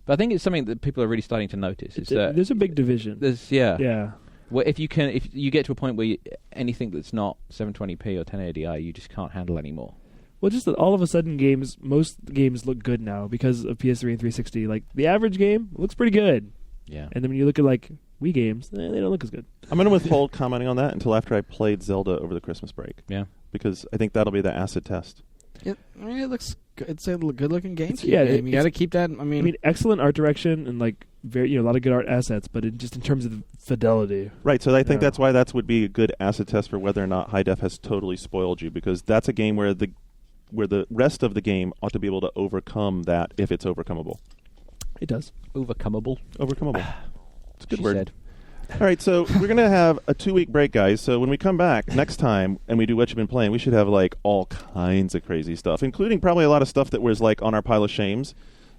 But I think it's something that people are really starting to notice. It's that There's a big division. Yeah. Well, if you get to a point where anything that's not 720p or 1080i, you just can't handle anymore. Well, just that all of a sudden most games look good now because of PS3 and 360. Like, the average game looks pretty good. Yeah. And then when you look at, like, Wii games, they don't look as good. I'm going to withhold commenting on that until after I played Zelda over the Christmas break, Yeah. because I think that'll be the acid test. I mean, it looks good. It's a good-looking game. Yeah, game. You got to keep that. I mean, excellent art direction and, like, very, a lot of good art assets, but just in terms of fidelity. Right, so I think Yeah. that's why that would be a good acid test for whether or not high def has totally spoiled you, because that's a game where the rest of the game ought to be able to overcome that if it's overcomable. It does. Overcomable. Overcomable. It's a good She word. said. All right, so we're going to have a 2-week break, guys. So when we come back next time and we do What You've Been Playing, we should have, like, all kinds of crazy stuff, including probably a lot of stuff that was, like, on our pile of shames.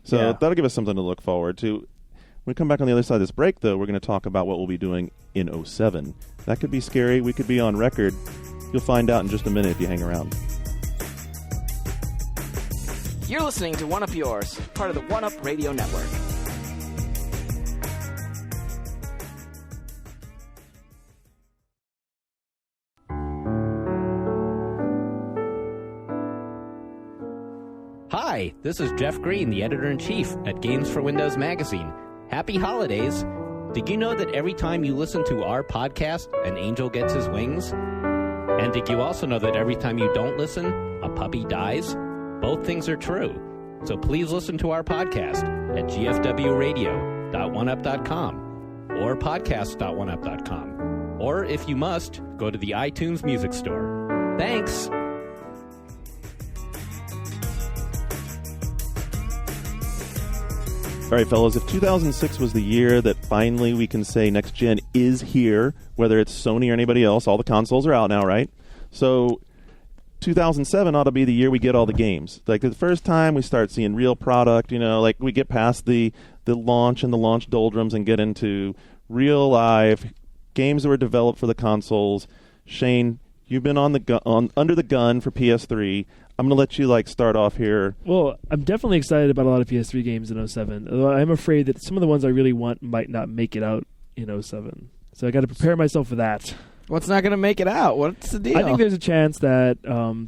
So Yeah. that'll give us something to look forward to. When we come back on the other side of this break, though, we're going to talk about what we'll be doing in 07. That could be scary. We could be on record. You'll find out in just a minute if you hang around. You're listening to One Up Yours, part of the One Up Radio Network. Hi, this is Jeff Green, the editor-in-chief at Games for Windows magazine. Happy holidays! Did you know that every time you listen to our podcast, an angel gets his wings? And did you also know that every time you don't listen, a puppy dies? Both things are true. So please listen to our podcast at gfwradio.oneup.com or podcast.oneup.com. Or if you must, go to the iTunes Music Store. Thanks! All right, fellas, if 2006 was the year that finally we can say next gen is here, whether it's Sony or anybody else, all the consoles are out now, right? So 2007 ought to be the year we get all the games. Like the first time we start seeing real product, like we get past the launch and the launch doldrums and get into real live games that were developed for the consoles. Shane, you've been under the gun for PS3. I'm going to let you start off here. Well, I'm definitely excited about a lot of PS3 games in 07. Although I'm afraid that some of the ones I really want might not make it out in 07. So I got to prepare myself for that. What's not going to make it out? What's the deal? I think there's a chance that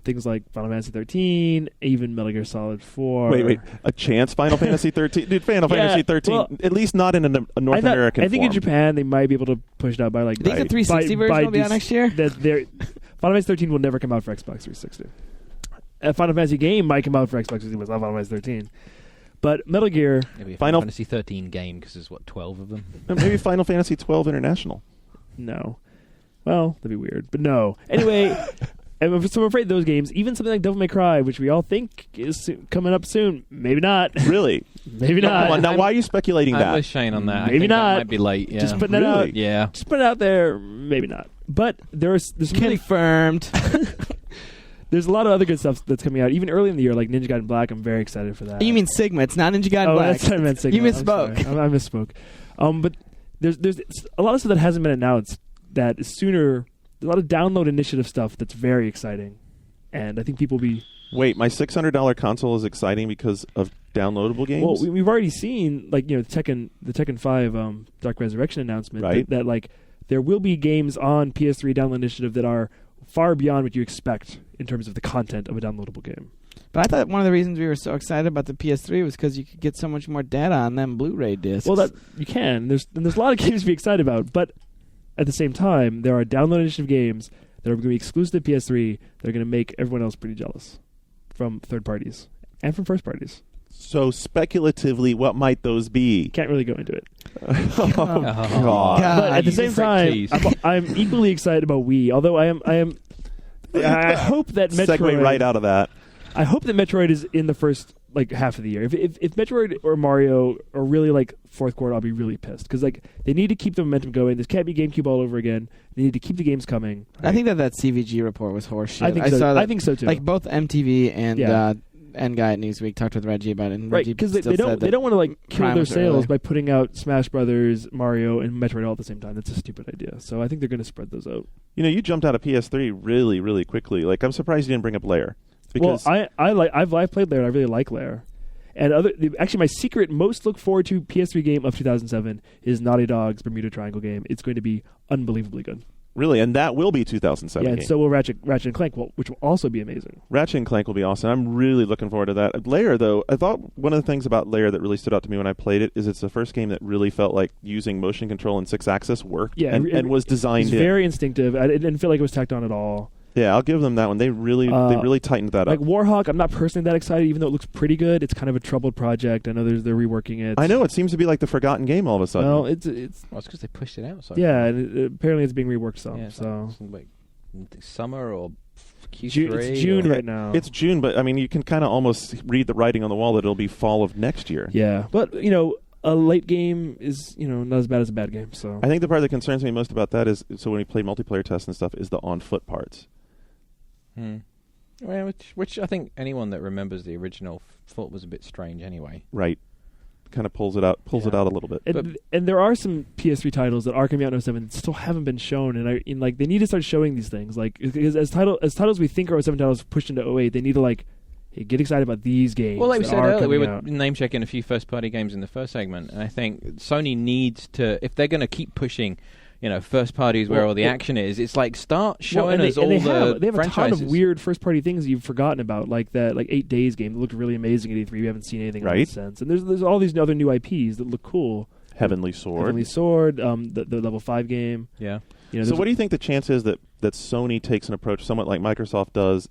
things like Final Fantasy 13, even Metal Gear Solid 4. Wait. A chance Final Fantasy 13? Dude, Fantasy 13, well, at least not in a North American I think form. in Japan they might be able to push it out by I think the 360 version will be out next year? Final Fantasy 13 will never come out for Xbox 360. A Final Fantasy game might come out for Xbox 360, but it's not Final Fantasy 13. But Metal Gear... Maybe a Final Fantasy 13 game, because there's, 12 of them? Maybe Final Fantasy 12 International. No. Well, that'd be weird. But no. Anyway, so I'm afraid those games, even something like Devil May Cry, which we all think is coming up soon, maybe not. Really? Maybe not. Come on, now, why are you speculating that? I'm with Shane on that. Maybe I think not. That might be late, yeah. Just putting it Really? out. Yeah. Just put it out there. Maybe not. But there's really... Confirmed. There's a lot of other good stuff that's coming out, even early in the year, like Ninja Gaiden Black. I'm very excited for that. You mean Sigma? It's not Ninja Gaiden Oh, Black. that's what I meant Sigma. You misspoke. I misspoke. But there's a lot of stuff that hasn't been announced that is sooner. There's a lot of download initiative stuff that's very exciting, and I think people will be... Wait, my $600 console is exciting because of downloadable games? Well, we've already seen, the Tekken 5 Dark Resurrection announcement, right? that there will be games on PS3 download initiative that are far beyond what you expect in terms of the content of a downloadable game. But I thought one of the reasons we were so excited about the PS3 was because you could get so much more data on them Blu-ray discs. Well, that you can. There's a lot of games to be excited about, but at the same time, there are download initiative games that are going to be exclusive to PS3 that are going to make everyone else pretty jealous from third parties and from first parties. So speculatively, what might those be? Can't really go into it. Oh, God. But at the same time, I'm equally excited about Wii. Although I hope that Metroid... Segue right out of that. I hope that Metroid is in the first half of the year. If Metroid or Mario are really fourth quarter, I'll be really pissed because they need to keep the momentum going. This can't be GameCube all over again. They need to keep the games coming. I think that CVG report was horseshit. I think so too. Both MTV and N guy at Newsweek talked with Reggie about it, and right, because they don't want to kill their sales by putting out Smash Brothers, Mario, and Metroid all at the same time. That's a stupid idea. So I think they're going to spread those out. You jumped out of PS3 really, really quickly. I'm surprised you didn't bring up Lair. Because I've played Lair. And I really like Lair. And actually, my secret most look forward to PS3 game of 2007 is Naughty Dog's Bermuda Triangle game. It's going to be unbelievably good. Really, and that will be 2007. Yeah, and so will Ratchet and Clank, which will also be amazing. Ratchet and Clank will be awesome. I'm really looking forward to that. Lair, though, I thought one of the things about Lair that really stood out to me when I played it is it's the first game that really felt like using motion control and 6-axis worked and was designed in. It's very instinctive. I didn't feel like it was tacked on at all. Yeah, I'll give them that one. They really tightened that up. Warhawk, I'm not personally that excited, even though it looks pretty good. It's kind of a troubled project. I know they're reworking it. I know, it seems to be like the forgotten game all of a sudden. Well, it's because they pushed it out. So yeah, and apparently it's being reworked some. Yeah, so summer or Q3. It's June right now. It's June, but you can kind of almost read the writing on the wall that it'll be fall of next year. Yeah, but a late game is not as bad as a bad game. So I think the part that concerns me most about that is when we play multiplayer tests and stuff is the on foot parts. Well, which I think anyone that remembers the original thought was a bit strange anyway. Right. Kind of pulls it out a little bit. And there are some PS3 titles that are coming out in 07 that still haven't been shown, and they need to start showing these things. Because as titles we think are 07 titles pushed into 08, they need to hey, get excited about these games. Well, like we said earlier, we were out. name checking a few first party games in the first segment, and I think Sony needs to, if they're going to keep pushing first parties where all the action is. It's like start showing us all they the have a ton franchises. of weird first-party things you've forgotten about, like that 8 Days game that looked really amazing at E3. We haven't seen anything Right. since. And there's all these other new IPs that look cool. Heavenly Sword. Heavenly Sword, the Level 5 game. Yeah. So what do you think the chance is that Sony takes an approach somewhat like Microsoft does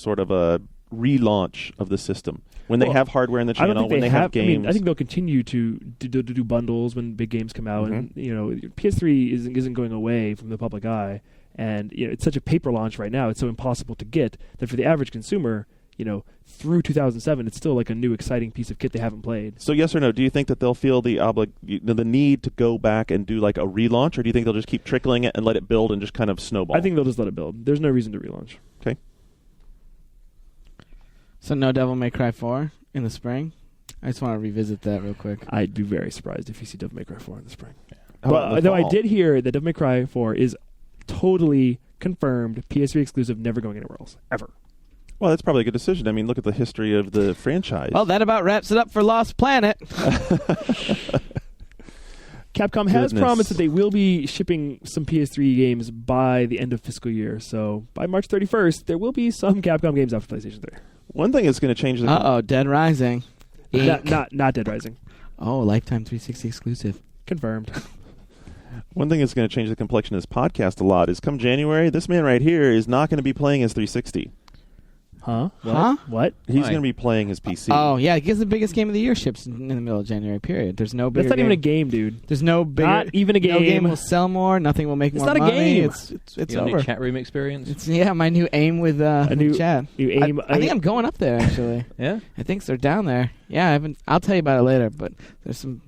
sort of a relaunch of the system when they have hardware in the channel, I don't think when they have games? I think they'll continue to do bundles when big games come out, and PS3 isn't going away from the public eye, and it's such a paper launch right now. It's so impossible to get that for the average consumer, through 2007, it's still like a new exciting piece of kit they haven't played. So yes or no, do you think that they'll feel the need to go back and do like a relaunch, or do you think they'll just keep trickling it and let it build and just kind of snowball? I think they'll just let it build. There's no reason to relaunch. Okay. So no Devil May Cry 4 in the spring? I just want to revisit that real quick. I'd be very surprised if you see Devil May Cry 4 in the spring. How about in the Though I fall? did hear that Devil May Cry 4 is totally confirmed PS3 exclusive, never going anywhere else, ever. Well, that's probably a good decision. I mean, look at the history of the franchise. Well, that about wraps it up for Lost Planet. Capcom has Goodness. promised that they will be shipping some PS3 games by the end of fiscal year. So by March 31st, there will be some Capcom games out for PlayStation 3. One thing that's going to change the Uh-oh, Dead Rising. Not Dead Rising. Oh, Lifetime 360 exclusive. Confirmed. One thing that's going to change the complexion of this podcast a lot is come January, this man right here is not going to be playing his 360. Huh? What? Huh? What? He's Why? going to be playing his PC. Oh, yeah, because the biggest game of the year ships in the middle of January, period. There's no bigger That's not even a game. game, dude. There's no bigger... Not even a game. No game will sell more. Nothing will make It's more not a money. game. It's Your new over. chat room experience. It's my new aim with new- chat. You aim. I think I'm going up there, actually. Yeah. I think they're down there. Yeah, I haven't. I'll tell you about it later, but there's some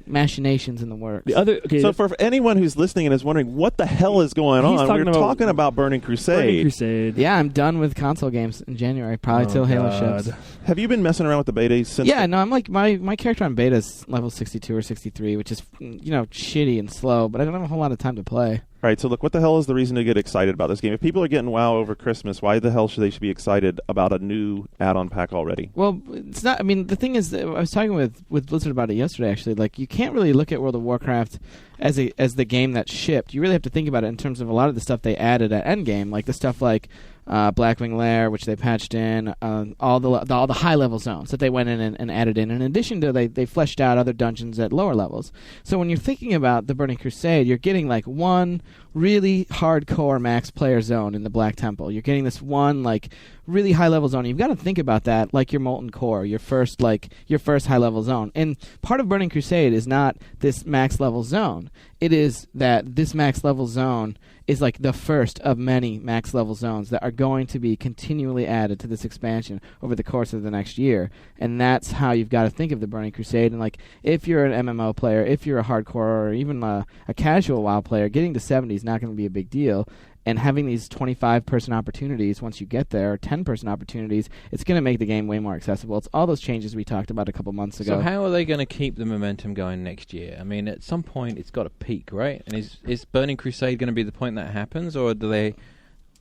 machinations in the works. The other. Okay, So for anyone who's listening and is wondering what the hell is going He's on, talking we're about talking about Burning Crusade. Burning Crusade. Yeah, I'm done with console games in January, probably Oh, till Halo God. ships. Have you been messing around with the beta since? Yeah, no, I'm like my character on beta is level 62 or 63, which is shitty and slow, but I don't have a whole lot of time to play. All right, so look, what the hell is the reason to get excited about this game? If people are getting WoW over Christmas, why the hell should they be excited about a new add-on pack already? Well, it's not. I mean, the thing is, that I was talking with Blizzard about it yesterday. Actually, like you can't really look at World of Warcraft as the game that shipped. You really have to think about it in terms of a lot of the stuff they added at Endgame, like the stuff like Blackwing Lair, which they patched in, all the high level zones that they went in and added in. In addition to they fleshed out other dungeons at lower levels. So when you're thinking about the Burning Crusade, you're getting like one really hardcore max player zone in the Black Temple. You're getting this one like really high level zone. You've got to think about that like your Molten Core, your first high level zone. And part of Burning Crusade is not this max level zone. It is that this max level zone is like the first of many max level zones that are going to be continually added to this expansion over the course of the next year. And that's how you've got to think of the Burning Crusade. And like if you're an MMO player, if you're a hardcore or even a casual WoW player, getting to 70 is not going to be a big deal. And having these 25-person opportunities once you get there, or 10-person opportunities, it's going to make the game way more accessible. It's all those changes we talked about a couple months ago. So how are they going to keep the momentum going next year? I mean, at some point it's got to peak, right? And is Burning Crusade going to be the point that happens, or do they?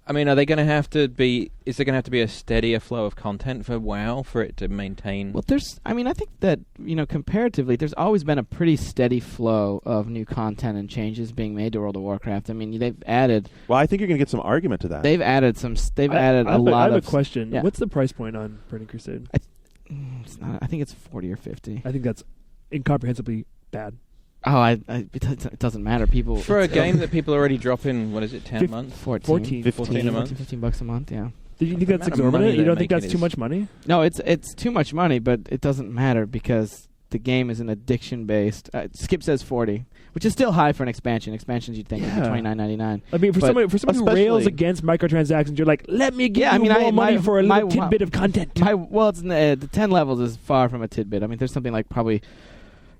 I mean, are they going to have to be? Is there going to have to be a steadier flow of content for WoW for it to maintain? Well, I think that, comparatively, there's always been a pretty steady flow of new content and changes being made to World of Warcraft. I mean, they've added... Well, I think you're going to get some argument to that. They've added some... I have a question. Yeah. What's the price point on Burning Crusade? I think it's 40 or 50. I think that's incomprehensibly bad. Oh, it doesn't matter. People... For a game that people already drop in, what is it, 10 months? 14 15 a month? $15 a month, yeah. Do you think The that's amount of money exorbitant? You they're don't think making that's too is- much money? No, it's too much money, but it doesn't matter because the game is an addiction-based... Skip says 40, which is still high for an expansion. Expansions you'd think would be Yeah. $29.99. I mean, for But someone who especially- rails against microtransactions, you're like, let me give Yeah, I you mean, more money for a little my- tidbit of content. The 10 levels is far from a tidbit. I mean, there's something like probably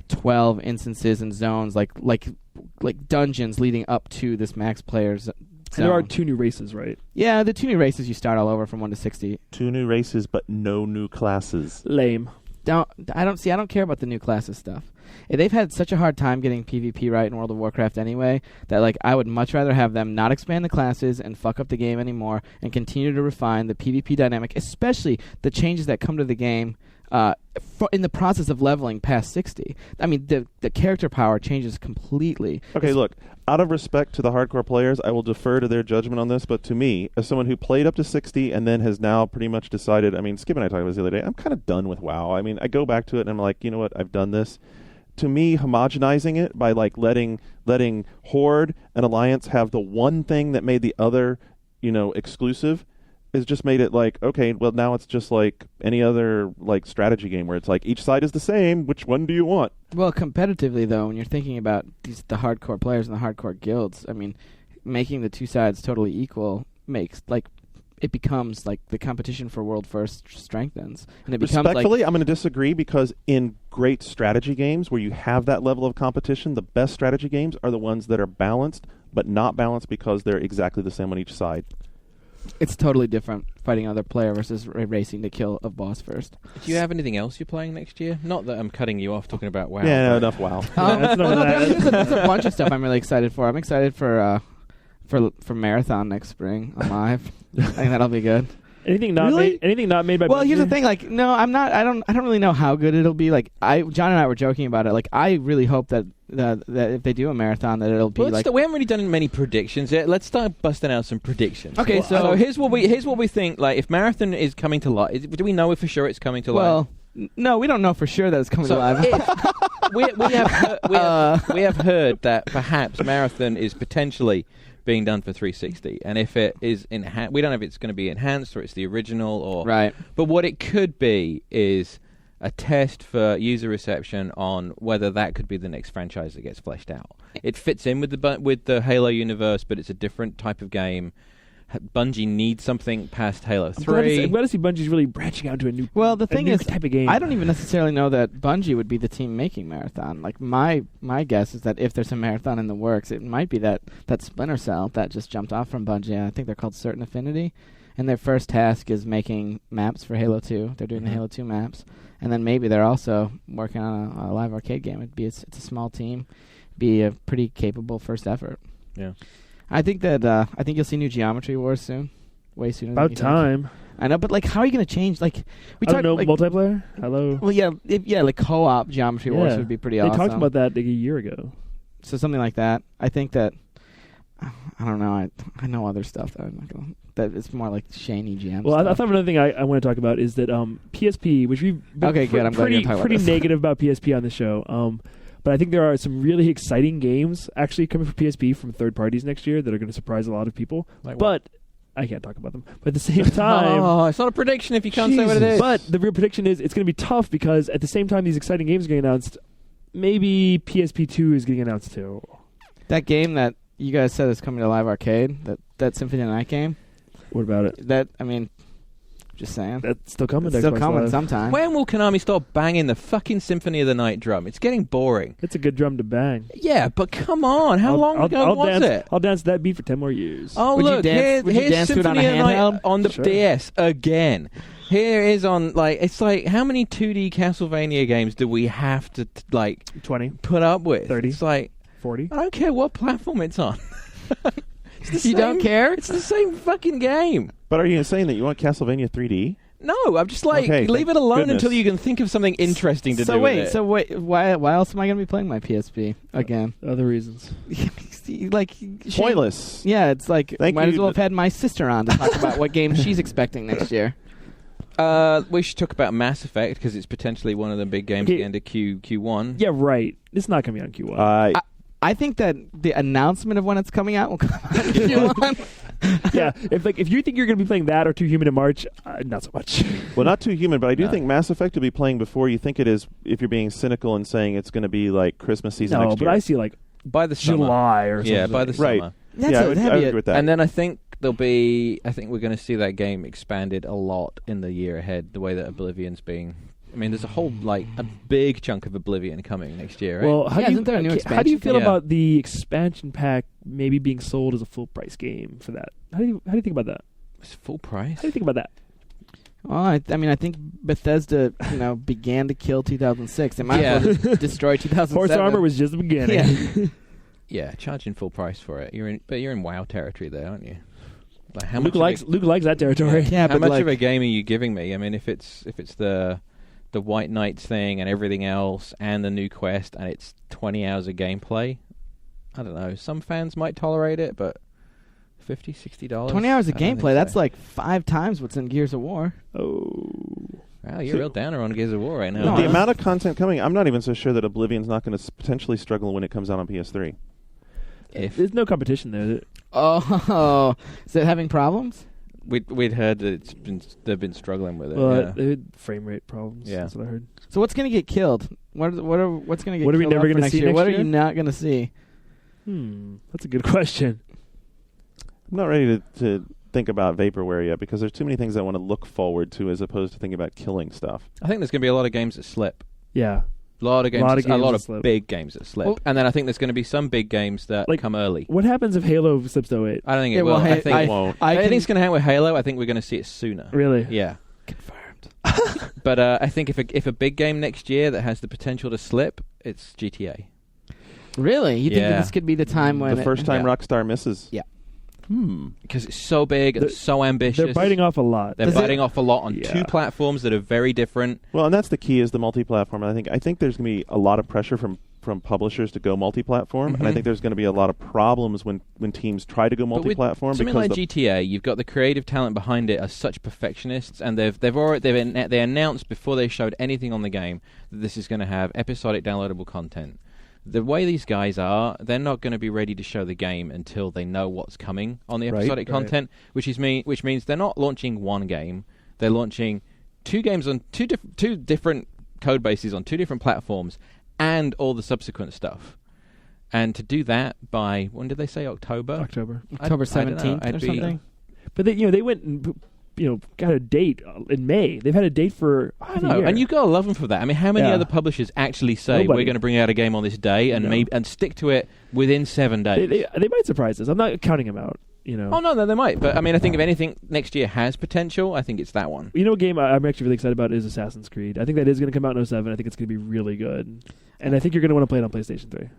12 instances and zones, like dungeons leading up to this max player's zone. And there are 2 new races, right? Yeah, the 2 new races you start all over from 1 to 60. 2 new races, but no new classes. Lame. I don't care about the new classes stuff. They've had such a hard time getting PvP right in World of Warcraft anyway that like I would much rather have them not expand the classes and fuck up the game anymore and continue to refine the PvP dynamic, especially the changes that come to the game in the process of leveling past 60. I mean, the character power changes completely. Okay, look, out of respect to the hardcore players, I will defer to their judgment on this, but to me, as someone who played up to 60 and then has now pretty much decided, I mean, Skip and I talked about this the other day, I'm kind of done with WoW. I mean, I go back to it and I'm like, you know what, I've done this. To me, homogenizing it by like letting Horde and Alliance have the one thing that made the other, exclusive, has just made it like, okay, well, now it's just like any other like strategy game where it's like each side is the same. Which one do you want? Well, competitively though, when you're thinking about the hardcore players and the hardcore guilds, I mean, making the two sides totally equal makes like it becomes like the competition for world first strengthens, and it becomes respectfully, I'm going to disagree because in great strategy games where you have that level of competition, the best strategy games are the ones that are balanced, but not balanced because they're exactly the same on each side. It's totally different fighting another player versus racing to kill a boss first. Do you have anything else you're playing next year? Not that I'm cutting you off talking about WoW. Yeah, no, enough WoW. There's a bunch of stuff I'm really excited for. I'm excited for Marathon next spring on Live. I think that'll be good. Anything not made by. Well, here's the Bungie? thing. Like, no, I'm not. I don't really know how good it'll be. Like, John and I were joking about it. Like, I really hope that if they do a marathon, that it'll be like. We haven't really done many predictions yet. Let's start busting out some predictions. Okay, well, so here's what we think. Like, if Marathon is coming to life, do we know for sure it's coming to life? Well, no, we don't know for sure that it's coming to life. We have heard that perhaps Marathon is potentially being done for 360, and if it is we don't know if it's going to be enhanced or it's the original or right. But what it could be is a test for user reception on whether that could be the next franchise that gets fleshed out. It fits in with the Halo universe, but it's a different type of game. Bungie needs something past Halo 3. I'm glad to see Bungie's really branching out into a new. Well, the thing is, type of game. I don't even necessarily know that Bungie would be the team making Marathon. Like my guess is that if there's a Marathon in the works, it might be that Splinter Cell that just jumped off from Bungie. I think they're called Certain Affinity, and their first task is making maps for Halo 2. They're doing the Halo 2 maps, and then maybe they're also working on a live arcade game. It's a small team, be a pretty capable first effort. Yeah. I think that I think you'll see new Geometry Wars soon, way sooner. About than you time. think. I know, but like, how are you going to change? Like, I don't know, multiplayer. Hello. Well, yeah, like co-op Geometry Wars would be pretty awesome. They talked about that like a year ago. So something like that. I think that I don't know. I know other stuff that I'm not gonna. That it's more like Shane EGM. Well, stuff. I thought another thing I want to talk about is that PSP, which we've been good. I'm glad you're talking about pretty this. negative about PSP on the show. But I think there are some really exciting games actually coming for PSP from third parties next year that are going to surprise a lot of people. Like but I can't talk about them. But at the same time... Oh, it's not a prediction if you can't say what it is. But the real prediction is it's going to be tough because at the same time these exciting games are getting announced, maybe PSP 2 is getting announced too. That game that you guys said is coming to Live Arcade, that Symphony of the Night game. What about it? Just saying. That's still coming. It's still Xbox coming Live. sometime. When will Konami stop banging the fucking Symphony of the Night drum? It's getting boring. It's a good drum to bang. Yeah, but come on. How long ago was it? I'll dance that beat for 10 more years. Oh, Would you look, dance- would you here's dance to it on Symphony a of the Night handheld? on the Sure. DS again. Here is on, like, it's like, how many 2D Castlevania games do we have to, 20, put up with? 30. It's like, 40. I don't care what platform it's on. It's the You don't care? It's the same fucking game. But are you saying that you want Castlevania 3D? No, I'm just like, Okay, leave it thank alone goodness. until you can think of something interesting to do with it. So wait, why else am I going to be playing my PSP again? Other reasons. Like Pointless. Yeah, it's like Thank might you. as well have had my sister on to talk about what game she's expecting next year. We should talk about Mass Effect because it's potentially one of the big games at the end of Q1. Yeah, right. It's not going to be on Q1. I think that the announcement of when it's coming out will come out in Q1. Yeah, if you think you're going to be playing that or Too Human in March, not so much. Well, not Too Human, but I do No. think Mass Effect will be playing before you think it is, if you're being cynical and saying it's going to be like Christmas season No, next but year. I see like By the summer. July or something. Yeah, by the Right. summer. That's yeah, I a- would that'd be agree with that. And then I think I think we're going to see that game expanded a lot in the year ahead, the way that Oblivion's being. I mean, there's a big chunk of Oblivion coming next year, right? Well, isn't there a new how do you expansion feel pack? about the expansion pack maybe being sold as a full price game for that? How do you think about that? It's full price. How do you think about that? Well, I think Bethesda, began to kill 2006. They might as well just destroy 2007. Horse Armor was just the beginning. Yeah. Yeah, charging full price for it. You're in WoW territory there, aren't you? Like how Luke much likes that territory. Yeah, how but much like, of a game are you giving me? I mean, if it's the the White Knights thing and everything else, and the new quest, and it's 20 hours of gameplay. I don't know. Some fans might tolerate it, but $50, $60. 20 hours of I don't gameplay. think That's so. like 5 times what's in Gears of War. Oh. Wow, you're a real downer on Gears of War right now. No, the I- amount of content coming, I'm not even so sure that Oblivion's not going to potentially struggle when it comes out on PS3. There's no competition there. Oh, is it having problems? We'd heard that they've been struggling with it. Well, they had frame rate problems. Yeah. That's what I heard. So what's going to get killed? What's going to get What are we killed never off for gonna next see year? next What are year? you not going to see? That's a good question. I'm not ready to think about vaporware yet because there's too many things I want to look forward to as opposed to thinking about killing stuff. I think there's going to be a lot of games that slip. Yeah. A lot of games, that a lot of slip. big games that slip. Well- And then I think there's going to be some big games that Like- come early. What happens if Halo slips to 08? I don't think it Yeah, will. well, I think It won't. I can- think it's going to happen with Halo. I think we're going to see it sooner. Really? Yeah. Confirmed. But I think if a big game next year that has the potential to slip, it's GTA. Really? You think that Yeah. this could be the time when The first time Yeah. Rockstar misses. Yeah. Because it's so big and They're- so ambitious. They're biting off a lot. They're Does biting off a lot on Yeah. 2 platforms that are very different. Well, and that's the key is the multi-platform. And I think there's going to be a lot of pressure from publishers to go multi-platform, and I Mhm. think there's going to be a lot of problems when teams try to go But with multi-platform something because like GTA, you've got the creative talent behind it are such perfectionists, and they announced before they showed anything on the game that this is going to have episodic downloadable content. The way these guys are, they're not going to be ready to show the game until they know what's coming on the Right. episodic Right. content, which means they're not launching one game; they're launching 2 games on two different code bases on 2 different platforms, and all the subsequent stuff. And to do that by when did they say October? October. October I don't know. 17th I'd or be- something? But they went and got a date in May. They've had a date for I half a know, year. and you gotta love them for that. I mean, how many Yeah. other publishers actually say Nobody. we're going to bring out a game on this day and No. and stick to it within 7 days? They might surprise us. I'm not counting them out. Oh no, they might. But I mean, I think if anything next year has potential, I think it's that one. You know, a game I'm actually really excited about is Assassin's Creed. I think that is going to come out in 07. I think it's going to be really good, and I think you're going to want to play it on PlayStation 3,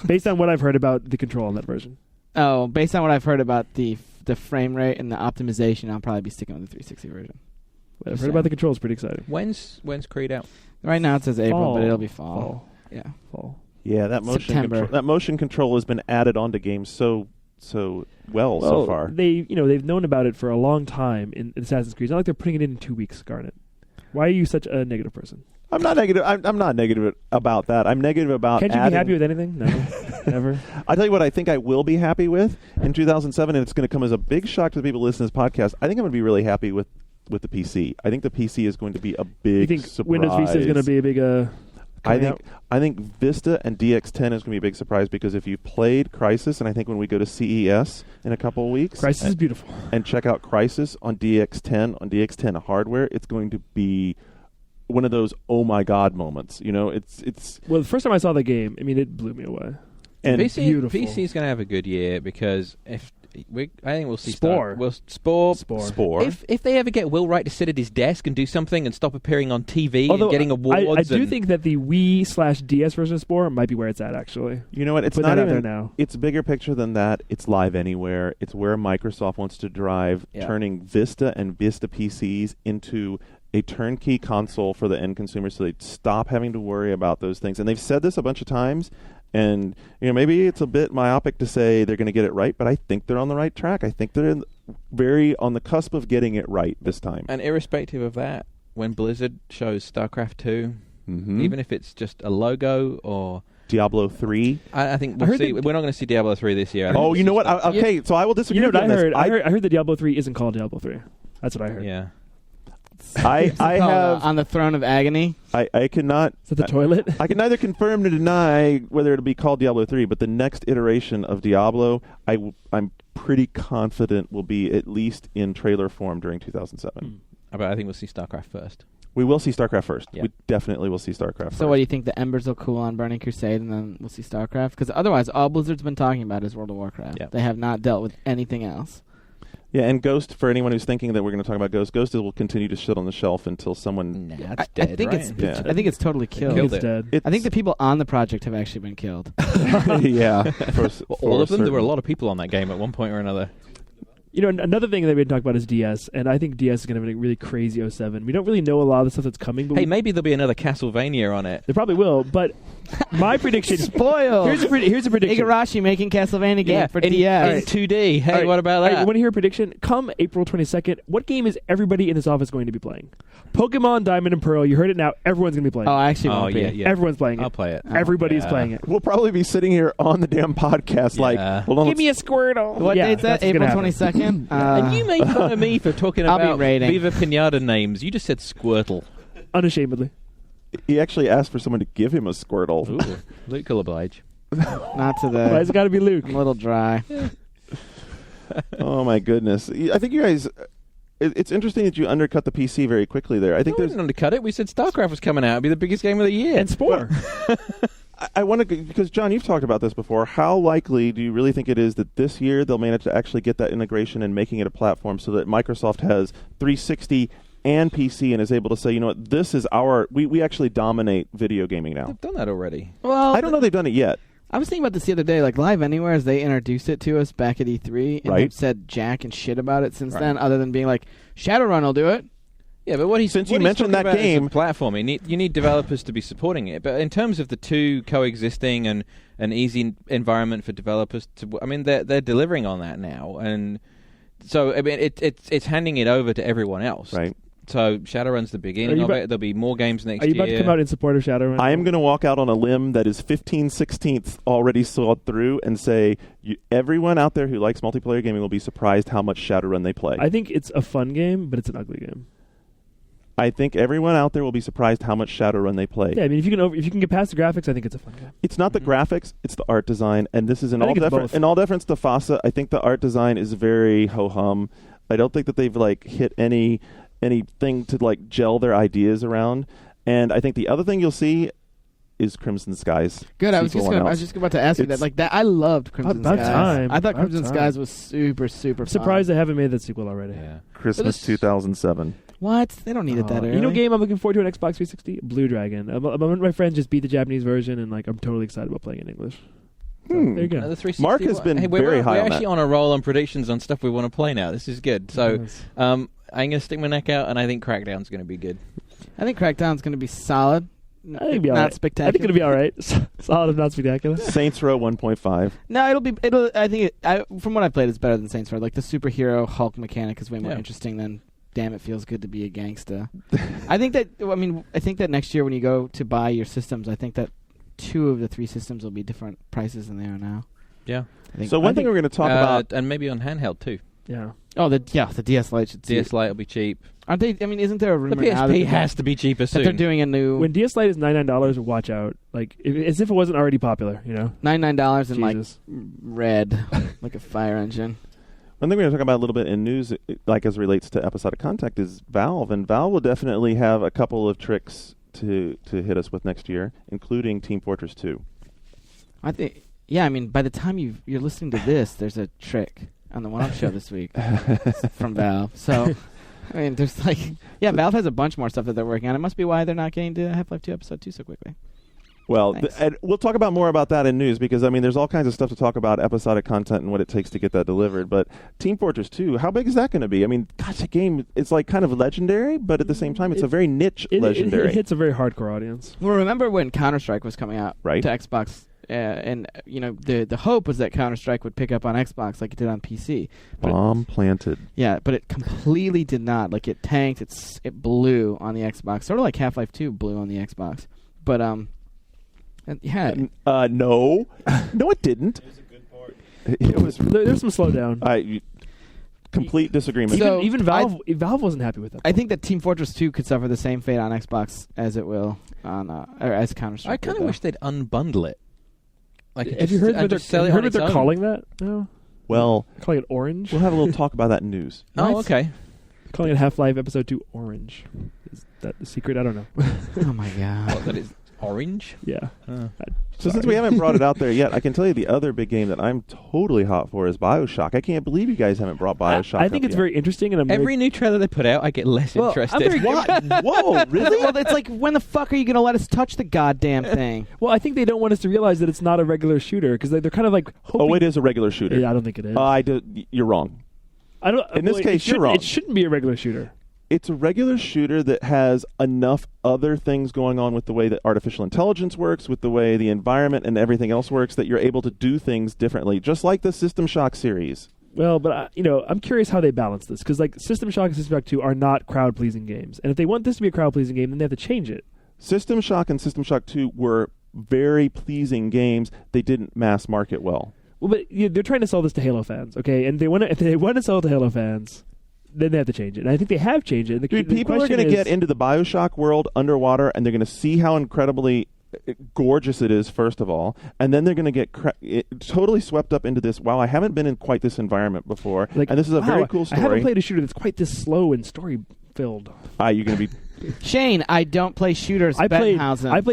based on what I've heard about the control on that version. Oh, based on what I've heard about the frame rate and the optimization, I'll probably be sticking with the 360 version. What I've heard about the control is pretty exciting. When's Creed out? Right now it says April, Fall. but it'll be fall. Yeah. Fall. Yeah, that September. motion control has been added onto games so well so far. They've known about it for a long time in Assassin's Creed. It's not like they're putting it in 2 weeks, Garnet. Why are you such a negative person? I'm not negative. I'm not negative about that. I'm negative about. Can't you adding, be happy with anything? No, never. I tell you what, I think I will be happy with in 2007, and it's going to come as a big shock to the people listening to this podcast. I think I'm going to be really happy with the PC. I think the PC is going to be a big You think surprise. Windows Vista is going to be a big? I think Vista and DX10 is going to be a big surprise because if you've played Crysis, and I think when we go to CES in a couple of weeks, Crysis is beautiful. and check out Crysis on DX10 hardware, it's going to be one of those oh my god moments. You know, it's Well, the first time I saw the game, I mean, it blew me away. and beautiful. PC's going to have a good year because I think we'll see Spore. Spore. Spore. If they ever get Will Wright to sit at his desk and do something and stop appearing on TV Although and getting awards, I do and- think that the Wii/DS version of Spore might be where it's at. Actually, You know what? It's Put not that out even. there now. It's bigger picture than that. It's Live Anywhere. It's where Microsoft wants to drive, Yeah. turning Vista and Vista PCs into a turnkey console for the end consumer, so they stop having to worry about those things. And they've said this a bunch of times. And maybe it's a bit myopic to say they're going to get it right, but I think they're on the right track. I think they're very on the cusp of getting it right this time. And irrespective of that, when Blizzard shows StarCraft 2, Mm-hmm. even if it's just a logo or Diablo 3. I think I we'll heard see. that- We're not going to see Diablo 3 this year. I think Oh, we'll you know see what? StarCraft. Okay, so I will disagree you know with what you I on heard? this. I heard that Diablo 3 isn't called Diablo 3. That's what I heard. Yeah. I It's called, have on the throne of agony. I cannot Is that the toilet? I can neither confirm nor deny whether it'll be called Diablo 3, but the next iteration of Diablo, I'm pretty confident will be at least in trailer form during 2007. But I think we'll see StarCraft first. We will see StarCraft first. Yeah. We definitely will see StarCraft first. So what do you think? The embers will cool on Burning Crusade, and then we'll see StarCraft? Because otherwise, all Blizzard's been talking about is World of Warcraft. Yeah. They have not dealt with anything else. Yeah, and Ghost, for anyone who's thinking that we're going to talk about Ghost will continue to sit on the shelf until someone... Nah, I, it's dead, I think right? it's. Yeah. I think it's totally killed. killed It's it. dead. I think the people on the project have actually been killed. yeah. Well, all of them. There were a lot of people on that game at one point or another. You know, another thing that we didn't talk about is DS, and I think DS is going to have a really crazy 07. We don't really know a lot of the stuff that's coming, but Hey, maybe there'll be another Castlevania on it. there probably will. But my prediction. Spoiled. Here's a prediction. Igarashi making Castlevania game for in, DS. in 2D. Hey, All right. what about All right, that? you want to hear a prediction? Come April 22nd, what game is everybody in this office going to be playing? Pokemon Diamond and Pearl. You heard it now. Everyone's going to be playing Oh, it. I actually won't be. yeah. Everyone's playing it. I'll play it. Everybody's Yeah. playing it. We'll probably be sitting here on the damn podcast like, Yeah. hold on, Give me a Squirtle. What Yeah, date's that? that's gonna April happen. 22nd? And you made fun of me for talking I'll be about raiding. Viva Pinata names. You just said Squirtle. Unashamedly. he actually asked for someone to give him a Squirtle. Ooh, Luke will oblige. Not to Why has the... it got to be Luke? I'm a little dry. Oh my goodness! I think you guys. It's interesting that you undercut the PC very quickly there. I think We there's. didn't undercut it. We said StarCraft was coming out. It'd be the biggest game of the year. And Spore. I want to, because John, you've talked about this before. How likely do you really think it is that this year they'll manage to actually get that integration and making it a platform so that Microsoft has 360 and PC and is able to say, you know what, this is our. We actually dominate video gaming now. They've done that already. Well, I don't know they've done it yet. I was thinking about this the other day. Like Live Anywhere, as they introduced it to us back at E3, and Right. they've said jack and shit about it since Right. then, other than being like, Shadowrun will do it. Yeah, but what he's Since what you he's mentioned talking that about is game- a platform. You need developers to be supporting it. But in terms of the two coexisting and an easy environment for developers to, I mean, they're delivering on that now, and so I mean, it's handing it over to everyone else. Right. So Shadowrun's the beginning Are you of about- it. There'll be more games next Are you year. about to come out in support of Shadowrun? I am going to walk out on a limb that is 15/16 already sawed through and say everyone out there who likes multiplayer gaming will be surprised how much Shadowrun they play. I think it's a fun game, but it's an ugly game. I think everyone out there will be surprised how much Shadowrun they play. Yeah, I mean, if you can get past the graphics, I think it's a fun game. It's not the graphics; it's the art design, and this is I think it's both. in all deference to FASA. I think the art design is very ho hum. I don't think that they've like hit anything to like gel their ideas around. And I think the other thing you'll see is Crimson Skies. Good. I was sequel just about to ask you that. It's- Like that, I loved Crimson About Skies. time. I thought About Crimson time. Skies was super super. I'm surprised fun. they haven't made that sequel already. Yeah. Christmas this- 2007. What? They don't need it that early. You know, game I'm looking forward to on Xbox 360, Blue Dragon. My friends just beat the Japanese version, and like I'm totally excited about playing in English. So, Hmm. there you go. The 360 Mark has been hey, very high We're on actually that. on a roll on predictions on stuff we want to play now. This is good. So Yes. I'm going to stick my neck out, and I think Crackdown's going to be good. I think Crackdown's going to be solid. I think it'll be all not right. spectacular. I think it'll be all right. Solid, if not spectacular. Saints Row 1.5. No, I think from what I've played, it's better than Saints Row. Like the superhero Hulk mechanic is way more Yeah. interesting than. Damn, it feels good to be a gangsta. I think that next year when you go to buy your systems, I think that 2 of the 3 systems will be different prices than they are now. Yeah. So one thing we're going to talk about. and maybe on handheld too. Yeah. Oh, the DS Lite should see. DS Lite will be cheap. Aren't they? I mean, isn't there a The rumor now that PSP has to be cheaper that soon. they're doing a new When DS Lite is $99, watch out. Like as if it wasn't already popular. You know. $99 and like Jesus. red, like a fire engine. One thing we're going to talk about a little bit in news, like as relates to episodic contact, is Valve. And Valve will definitely have a couple of tricks to hit us with next year, including Team Fortress 2. I think. Yeah, I mean, by the time you're listening to this, there's a trick on the One Up Show this week from Valve. So, I mean, there's like, yeah, Valve has a bunch more stuff that they're working on. It must be why they're not getting to Half-Life 2 Episode 2 so quickly. Well, Thanks. and we'll talk about more about that in news because, I mean, there's all kinds of stuff to talk about episodic content and what it takes to get that delivered. But Team Fortress 2, how big is that going to be? I mean, gosh, that game, it's like kind of legendary, but at the same time, it's a very niche legendary. It hits a very hardcore audience. Well, remember when Counter-Strike was coming out Right. to Xbox? And, you know, the hope was that Counter-Strike would pick up on Xbox like it did on PC. But Bomb planted. yeah, but it completely did not. Like, it tanked. It blew on the Xbox. Sort of like Half-Life 2 blew on the Xbox. But, yeah. No. No, it didn't. It was a good port. It was There's some slowdown. complete disagreement. So, even Valve wasn't happy with that. I think that Team Fortress 2 could suffer the same fate on Xbox as it will on or as Counter-Strike. I kind of did, wish they'd unbundle it. Like, have you heard what what they're calling that? No. Well, They're calling it Orange. we'll have a little talk about that in news. Oh, What? okay. Calling it Half-Life Episode 2 Orange. Is that the secret? I don't know. Oh my god. What, that is orange? Yeah. So since we haven't brought it out there yet, I can tell you the other big game that I'm totally hot for is BioShock. I can't believe you guys haven't brought BioShock I think up it's yet. very interesting, and I'm Every new trailer they put out, I get less Well, I'm interested. very- What? Whoa, really? Well, it's like, when the fuck are you going to let us touch the goddamn thing? well, I think they don't want us to realize that it's not a regular shooter because they're kind of like hoping. Oh, it is a regular shooter. Yeah, I don't think it is. You're wrong. I don't. In this well, case, you're wrong. It shouldn't be a regular shooter. It's a regular shooter that has enough other things going on with the way that artificial intelligence works, with the way the environment and everything else works, that you're able to do things differently, just like the System Shock series. Well, but I'm curious how they balance this, because like System Shock and System Shock 2 are not crowd-pleasing games, and if they want this to be a crowd-pleasing game, then they have to change it. System Shock and System Shock 2 were very pleasing games. They didn't mass market well. Well, but they're trying to sell this to Halo fans, okay? And if they want to sell it to Halo fans, then they have to change it. And I think they have changed it. And the people are going to get into the BioShock world underwater, and they're going to see how incredibly gorgeous it is, first of all, and then they're going to get totally swept up into this. Wow, I haven't been in quite this environment before, and this is a very cool story. I haven't played a shooter that's quite this slow and story-filled. You're going to be... Shane, I don't play shooters. I played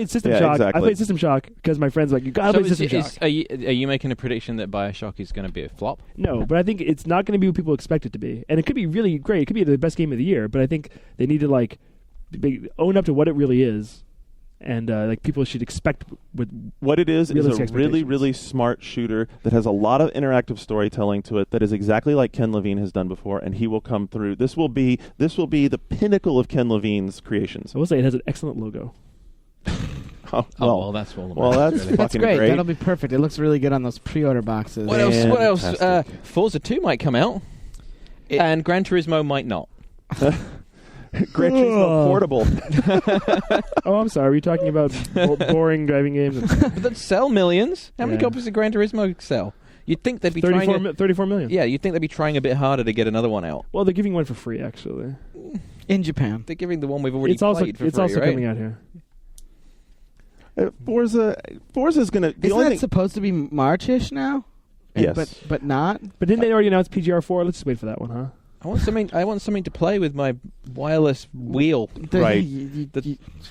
System Shock. Exactly. I played System Shock because my friends were like, you gotta play System Shock. Are you making a prediction that BioShock is going to be a flop? No, but I think it's not going to be what people expect it to be, and it could be really great. It could be the best game of the year, but I think they need to own up to what it really is, and people should expect what it is a really, expectations. really smart shooter that has a lot of interactive storytelling to it that is exactly like Ken Levine has done before, and he will come through. This will be the pinnacle of Ken Levine's creations. I will say it has an excellent logo. Well, that's all. That's really. That's great. That'll be perfect. It looks really good on those pre-order boxes. What else? Forza 2 might come out, and Gran Turismo might not. Gran Turismo Portable. Oh, I'm sorry. Were you talking about boring driving games? That sell millions. How many copies of Gran Turismo sell? You'd think they'd be 34 million. Yeah, you'd think they'd be trying a bit harder to get another one out. Well, they're giving one for free, actually. In Japan. They're giving the one we've already played for free, It's also right? coming out here. Forza's going to... Isn't that supposed to be March-ish now? Yes. But not? But didn't they already announce PGR4? Let's just wait for that one, huh? I want something to play with my wireless wheel. Right.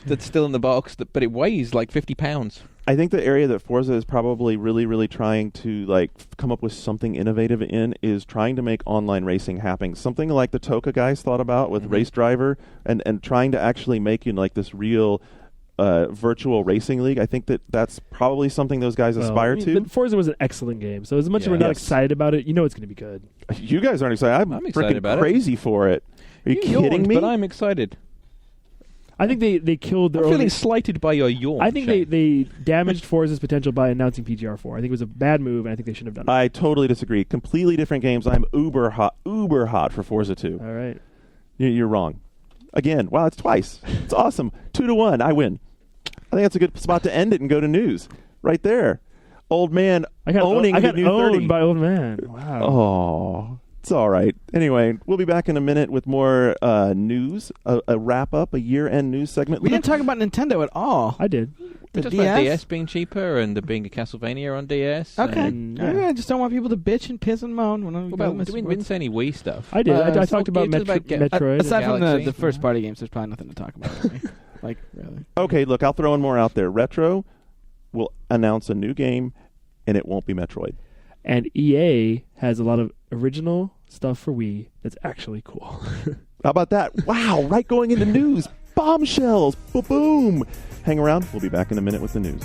That's still in the box, but it weighs like 50 pounds. I think the area that Forza is probably really, really trying to come up with something innovative in is trying to make online racing happen. Something like the Toka guys thought about with Race Driver, and trying to actually make this real virtual racing league. I think that's probably something those guys aspire to. But Forza was an excellent game, so as much as we're not excited about it, it's going to be good. You guys aren't excited. I'm excited about crazy for it. Are you kidding me? But I'm excited. I think they killed their I'm own... feeling slighted by your yawn. I think they damaged Forza's potential by announcing PGR4. I think it was a bad move, and I think they shouldn't have done it. I totally disagree. Completely different games. I'm uber hot for Forza 2. All right. You're wrong. Again, wow, it's twice. It's awesome. 2-1. I win. I think that's a good spot to end it and go to news. Right there. Old man owning the new 30. Owned by old man. Wow. Oh, it's all right. Anyway, we'll be back in a minute with more news, a wrap-up, a year-end news segment. We didn't talk about Nintendo at all. I did. We talked about DS being cheaper and there being a Castlevania on DS. Okay. Yeah. I just don't want people to bitch and piss and moan. We didn't say any Wii stuff. I did. I talked about Metroid. Aside from the first-party games, there's probably nothing to talk about. Really. Okay, look, I'll throw in more out there. Retro will announce a new game, and it won't be Metroid. And EA has a lot of original stuff for Wii that's actually cool. How about that? Wow, right going into news. Bombshells. Boom. Hang around. We'll be back in a minute with the news.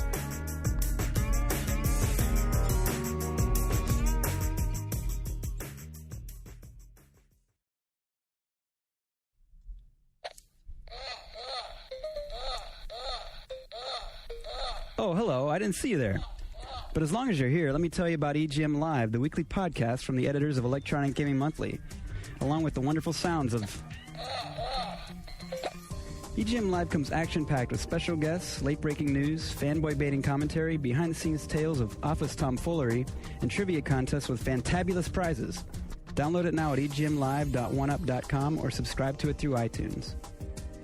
Oh, hello. I didn't see you there. But as long as you're here, let me tell you about EGM Live, the weekly podcast from the editors of Electronic Gaming Monthly, along with the wonderful sounds of... EGM Live comes action-packed with special guests, late-breaking news, fanboy-baiting commentary, behind-the-scenes tales of office tomfoolery, and trivia contests with fantabulous prizes. Download it now at egmlive.oneup.com or subscribe to it through iTunes.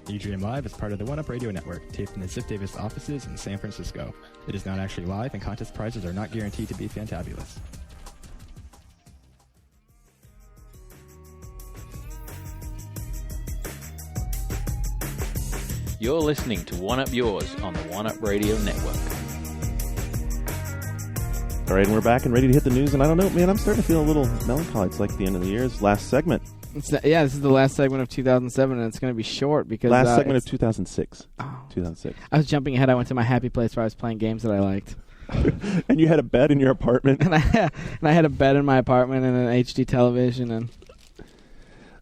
EGM Live is part of the OneUp Radio Network, taped in the Ziff Davis offices in San Francisco. It is not actually live, and contest prizes are not guaranteed to be fantabulous. You're listening to One Up Yours on the One Up Radio Network. All right, and we're back and ready to hit the news. And I don't know, man, I'm starting to feel a little melancholy. It's like the end of the year's last segment. This is the last segment of 2007, and it's going to be short because... Last segment of 2006. Oh. 2006. I was jumping ahead. I went to my happy place where I was playing games that I liked. And you had a bed in your apartment. and I had a bed in my apartment and an HD television. And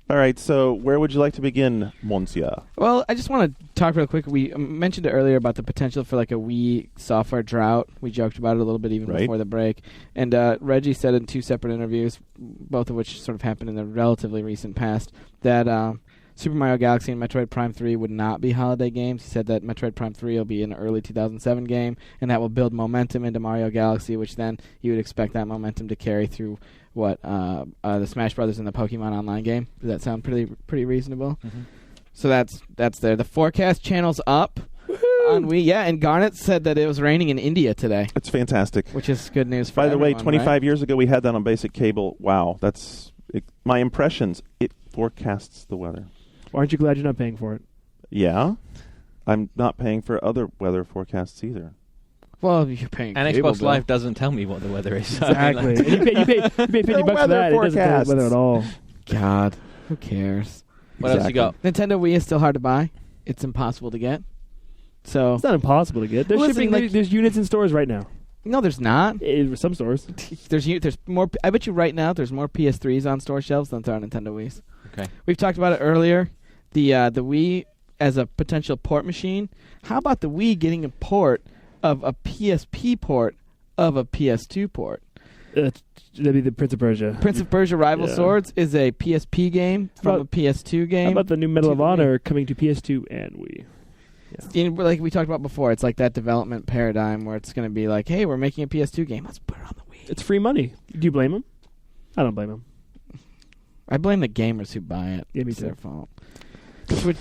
All right, so where would you like to begin, Monsieur? Well, I just want to talk real quick. We mentioned it earlier about the potential for like a Wii software drought. We joked about it a little bit even before the break. And Reggie said in 2 separate interviews, both of which sort of happened in the relatively recent past, that Super Mario Galaxy and Metroid Prime 3 would not be holiday games. He said that Metroid Prime 3 will be an early 2007 game, and that will build momentum into Mario Galaxy, which then you would expect that momentum to carry through the Smash Brothers and the Pokemon Online game. Does that sound pretty reasonable? Mm-hmm. So that's there. The forecast channel's up on Wii. Yeah, and Garnet said that it was raining in India today. It's fantastic. Which is good news for By the everyone, way, 25 right? years ago we had that on basic cable. Wow, that's my impressions. It forecasts the weather. Aren't you glad you're not paying for it? Yeah. I'm not paying for other weather forecasts either. Well, you're paying And cable Xbox bill. Live doesn't tell me what the weather is. So Exactly. I mean, And you pay $50 for that. It doesn't tell you the weather at all. God, who cares? what else you got? Nintendo Wii is still hard to buy. It's impossible to get. So It's not impossible to get. They're Listen, shipping. like- There's units in stores right now. no, there's not. Some stores. There's more. I bet you right now there's more PS3s on store shelves than there are Nintendo Wiis. Okay. We've talked about it earlier. The Wii as a potential port machine. How about the Wii getting a port of a PSP port of a PS2 port? That'd be the Prince of Persia. Prince of Persia Rival Yeah. Swords is a PSP game from a PS2 game. How about the new Medal of to the Wii? Honor coming to PS2 and Wii? Like we talked about before, it's like that development paradigm where it's going to be like, hey, we're making a PS2 game. Let's put it on the Wii. It's free money. Do you blame them? I don't blame them. I blame the gamers who buy it. Yeah, me It's too. their fault. Which,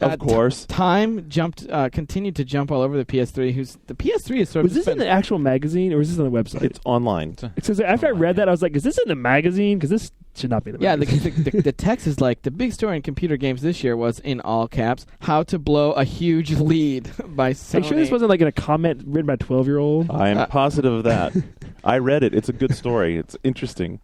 Of course. Time continued to jump all over the PS3. The PS3 is sort of Was this in the actual magazine or was this on the website? It's online. Because after I read that, I was like, is this in the magazine? Because this should not be in the yeah. magazine. The text is like the big story in computer games this year was in all caps: how to blow a huge lead by Sony. Are you sure this wasn't like in a comment written by a 12-year-old? I am positive of that. I read it. It's a good story. It's interesting.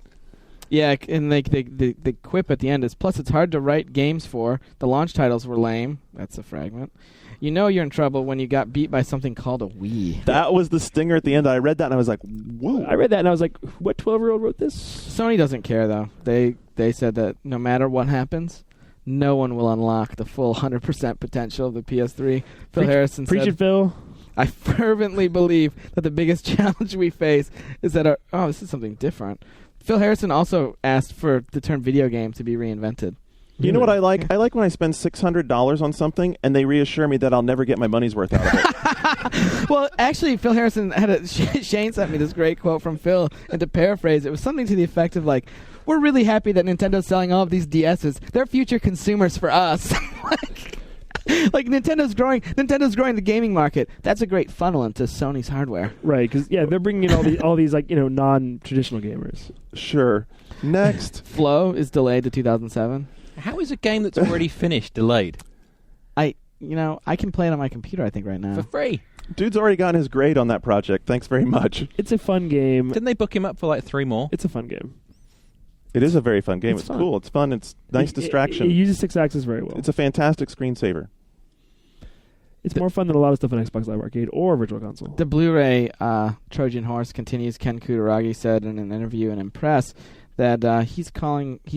Yeah, and like the quip at the end is, plus it's hard to write games for. The launch titles were lame. That's a fragment. You know you're in trouble when you got beat by something called a Wii. That was the stinger at the end. I read that and I was like, whoa. I read that and I was like, what 12-year-old wrote this? Sony doesn't care, though. They said that no matter what happens, no one will unlock the full 100% potential of the PS3. Phil Harrison Preach said, it, Phil. I fervently believe that the biggest challenge we face is that this is something different. Phil Harrison also asked for the term video game to be reinvented. You know what I like? I like when I spend $600 on something and they reassure me that I'll never get my money's worth out of it. Well, actually, Phil Harrison Shane sent me this great quote from Phil, and to paraphrase, it was something to the effect of like, "We're really happy that Nintendo's selling all of these DSs. They're future consumers for us." Like Nintendo's growing the gaming market. That's a great funnel into Sony's hardware. Right, because they're bringing in all these like non-traditional gamers. Sure. Next. Flow is delayed to 2007. How is a game that's already finished delayed? I can play it on my computer, I think, right now. For free. Dude's already gotten his grade on that project. Thanks very much. It's a fun game. Didn't they book him up for like 3 more? It's a fun game. It is a very fun game. It's It's fun. cool. It's fun. It's nice distraction. It uses 6-axis very well. It's a fantastic screensaver. It's more fun than a lot of stuff on Xbox Live Arcade or Virtual Console. The Blu-ray Trojan Horse continues. Ken Kutaragi said in an interview in Impress that he's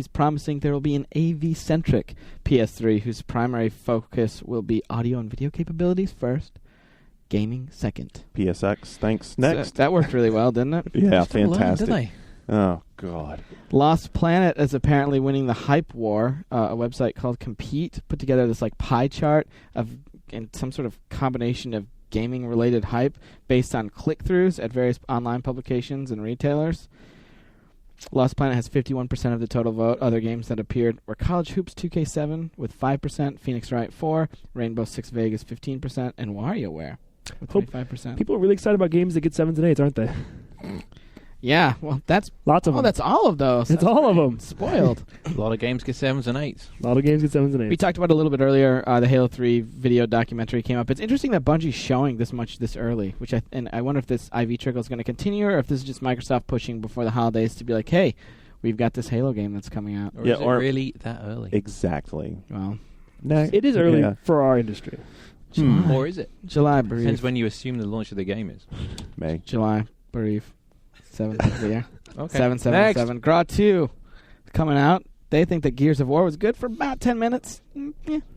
promising there will be an AV-centric PS3 whose primary focus will be audio and video capabilities first, gaming second. PSX. Thanks. Next. So that worked really well, didn't it? Yeah, Still alone, fantastic. did they? Oh, God. Lost Planet is apparently winning the Hype War. A website called Compete put together this like pie chart and some sort of combination of gaming-related hype based on click-throughs at various online publications and retailers. Lost Planet has 51% of the total vote. Other games that appeared were College Hoops 2K7 with 5%, Phoenix Wright 4%, Rainbow Six Vegas 15%, and WarioWare with 25%. People are really excited about games that get 7s and 8s, aren't they? Yeah, well, that's Lots of them. that's all of those. That's all of them. Spoiled. A lot of games get 7s and 8s. A lot of games get 7s and 8s. We talked about it a little bit earlier. The Halo 3 video documentary came up. It's interesting that Bungie's showing this much this early, and I wonder if this IV trickle is going to continue or if this is just Microsoft pushing before the holidays to be like, hey, we've got this Halo game that's coming out. Or Yeah, is it or- really that early? Exactly. Well, Next. It is early Yeah. for our industry. Or is it? July, Depends bereave. when you assume the launch of the game is. May. July, bereave. 7th of the year. Okay. 777. Gra 2 coming out They think that Gears of War was good for about 10 minutes.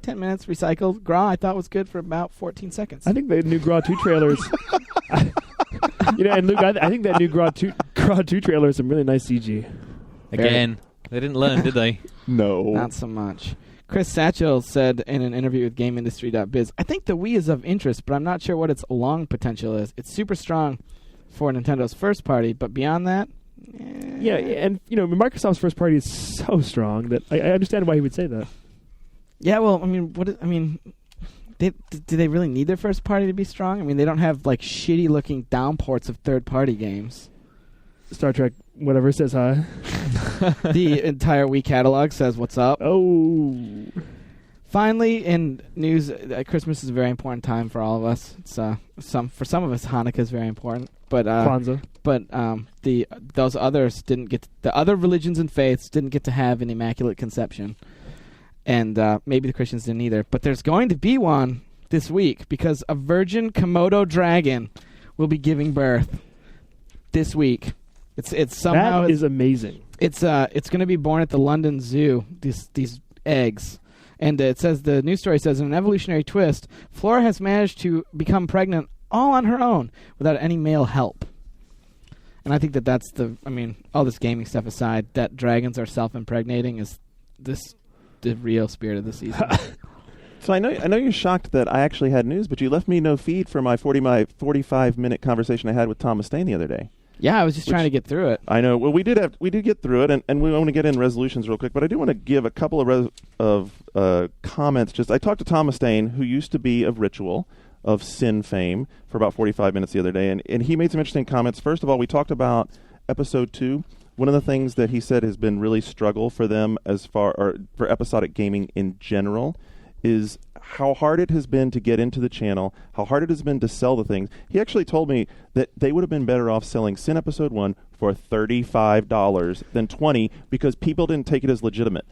10 minutes recycled. Gra, I thought was good for about 14 seconds. I think the new Gra 2 trailers. And Luke, I think that new Gra 2 trailer is some really nice CG. Again, they didn't learn, did they? No. Not so much. Chris Satchel said in an interview with GameIndustry.biz, I think the Wii is of interest, but I'm not sure what its long potential is. It's super strong for Nintendo's first party, but beyond that, Yeah, and Microsoft's first party is so strong that I understand why he would say that. Yeah, well, I mean, do they really need their first party to be strong? I mean, they don't have like shitty-looking downports of third-party games. Star Trek, whatever, says hi. The entire Wii catalog says what's up. Oh. Finally, in news, Christmas is a very important time for all of us. It's for some of us, Hanukkah is very important, but Kwanzaa. But those others didn't get the other religions and faiths didn't get to have an immaculate conception, and maybe the Christians didn't either. But there's going to be one this week because a virgin Komodo dragon will be giving birth this week. It's somehow that is amazing. It's going to be born at the London Zoo. These eggs. And it says, the news story says, in an evolutionary twist, Flora has managed to become pregnant all on her own without any male help. And I think that's all this gaming stuff aside, that dragons are self-impregnating is the real spirit of the season. So I know you're shocked that I actually had news, but you left me no feed for my 45-minute conversation I had with Tom Mustaine the other day. Yeah, I was just trying to get through it. I know. Well, we did get through it, and we want to get in resolutions real quick. But I do want to give a couple of comments. I talked to Tom Mustaine, who used to be of Ritual, of Sin fame, for about 45 minutes the other day, and he made some interesting comments. First of all, we talked about episode 2. One of the things that he said has been really struggle for them for episodic gaming in general is how hard it has been to get into the channel, how hard it has been to sell the things. He actually told me that they would have been better off selling Sin Episode 1 for $35 than $20 because people didn't take it as legitimate.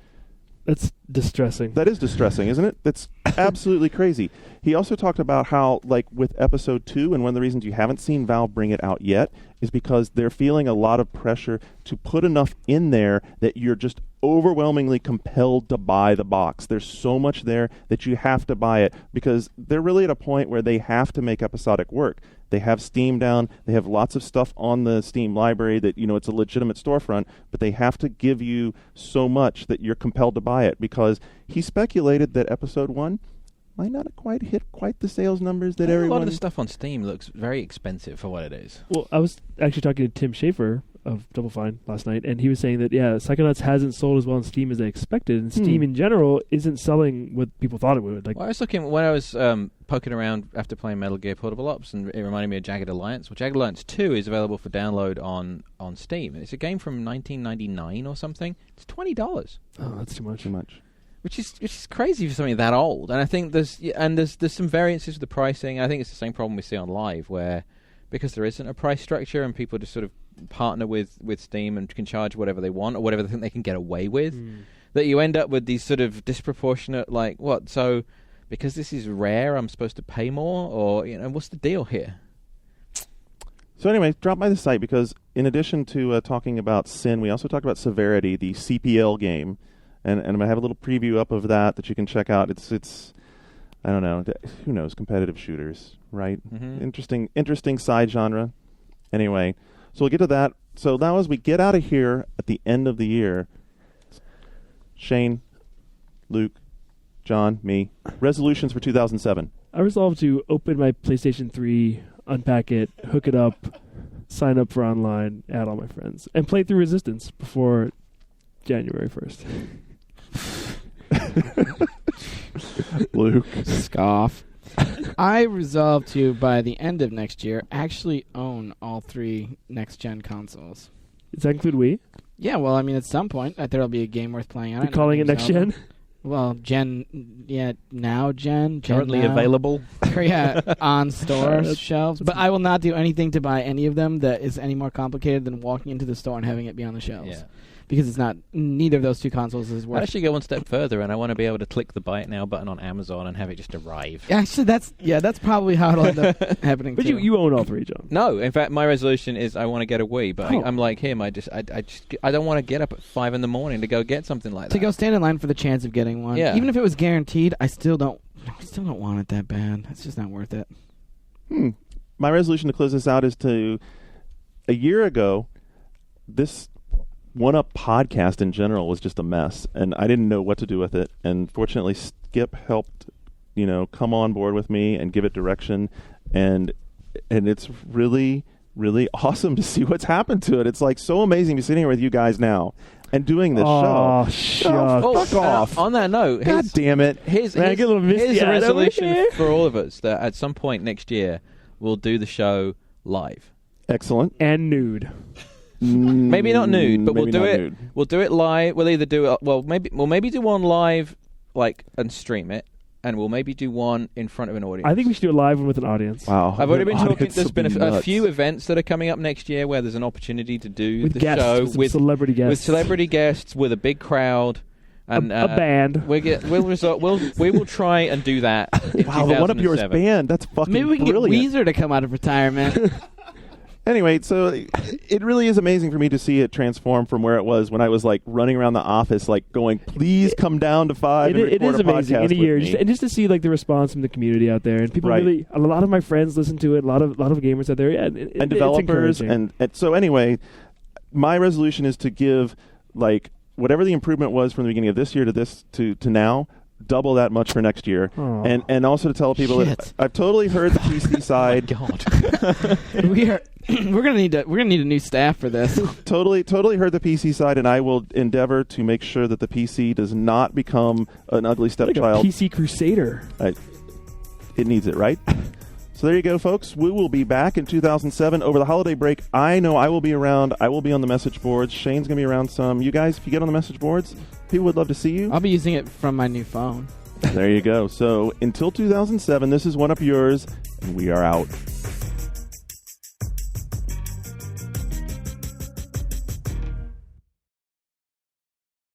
That's distressing. That is distressing, isn't it? That's absolutely crazy. He also talked about how, like with Episode 2, and one of the reasons you haven't seen Valve bring it out yet is because they're feeling a lot of pressure to put enough in there that you're just overwhelmingly compelled to buy the box. There's so much there that you have to buy it because they're really at a point where they have to make episodic work. They have Steam down. They have lots of stuff on the Steam library that, it's a legitimate storefront, but they have to give you so much that you're compelled to buy it because he speculated that Episode 1 might not quite hit the sales numbers that everyone... A lot of the stuff on Steam looks very expensive for what it is. Well, I was actually talking to Tim Schafer of Double Fine last night, and he was saying that, Psychonauts hasn't sold as well on Steam as they expected, and Steam in general isn't selling what people thought it would. Well, I was looking, when I was poking around after playing Metal Gear Portable Ops, and it reminded me of Jagged Alliance. Well, Jagged Alliance 2 is available for download on Steam, and it's a game from 1999 or something. It's $20. Oh, that's too much. Too much. Which is crazy for something that old, and I think there's some variances with the pricing. I think it's the same problem we see on Live, where because there isn't a price structure and people just sort of partner with Steam and can charge whatever they want or whatever they think they can get away with, that you end up with these sort of disproportionate so because this is rare, I'm supposed to pay more, or what's the deal here? So anyway, drop by the site because in addition to talking about Sin, we also talked about Severity, the CPL game. And I'm going to have a little preview up of that you can check out. It's I don't know, who knows, competitive shooters, right? Mm-hmm. Interesting side genre. Anyway, so we'll get to that. So now as we get out of here at the end of the year, Shane, Luke, John, me, resolutions for 2007. I resolved to open my PlayStation 3, unpack it, hook it up, sign up for online, add all my friends, and play through Resistance before January 1st. Luke. Scoff. I resolved to, by the end of next year, actually own all 3 next-gen consoles. Does that include Wii? Yeah, well, I mean, at some point, there'll be a game worth playing on it. You're calling it next-gen? Well, now gen. Currently available. On store shelves. But I will not do anything to buy any of them that is any more complicated than walking into the store and having it be on the shelves. Yeah. because it's not neither of those two consoles is I worth. actually go one step further, and I want to be able to click the Buy It Now button on Amazon and have it just arrive. Actually, that's probably how it'll end up happening. But too. you own all three, John. No, in fact, my resolution is I want to get a Wii, but Oh. I'm like him. I don't want to get up at 5 a.m. to go get something like to that. go stand in line for the chance of getting one. Yeah. Even if it was guaranteed, I still don't want it that bad. It's just not worth it. My resolution to close this out is to, a year ago, this one-up podcast in general was just a mess, and I didn't know what to do with it. And fortunately, Skip helped, come on board with me and give it direction, and it's really, really awesome to see what's happened to it. It's like so amazing to be sitting here with you guys now and doing this Oh, show. shucks. Oh, fuck off! On that note, God damn it! here's Man, I get a little misty here's a eyed over resolution here. for all of us that at some point next year we'll do the show live. Excellent. And nude. Maybe not nude, but we'll Maybe do not it. nude. We'll do it live. We'll either do it. We'll maybe do one live, and stream it, and we'll maybe do one in front of an audience. I think we should do a live one with an audience. Wow. I've already The been talking. audience There's will been be a nuts. few events that are coming up next year where there's an opportunity to do With the guests, show with some celebrity guests. with celebrity guests, with a big crowd, and a band. We will try and do that. In Wow, the One Up Yours 2007. band. That's fucking Maybe we can brilliant. get Weezer to come out of retirement. Anyway, so it really is amazing for me to see it transform from where it was when I was like running around the office, like going, "Please come down to 5 and It record is a amazing podcast in a year, with me." and just to see like the response from the community out there, and people Right. really. A lot of my friends listen to it. A lot of gamers out there, yeah, and developers, and so anyway, my resolution is to give like whatever the improvement was from the beginning of this year to this to now, double that much for next year, Aw. and also to tell people that Shit. I've totally heard the PC side. God. We're gonna need a new staff for this. Totally heard the PC side, and I will endeavor to make sure that the PC does not become an ugly like a stepchild. PC Crusader. It needs it, right? So there you go, folks. We will be back in 2007 over the holiday break. I know I will be around. I will be on the message boards. Shane's going to be around some. You guys, if you get on the message boards, people would love to see you. I'll be using it from my new phone. There you go. So until 2007, this is One Up Yours, and we are out.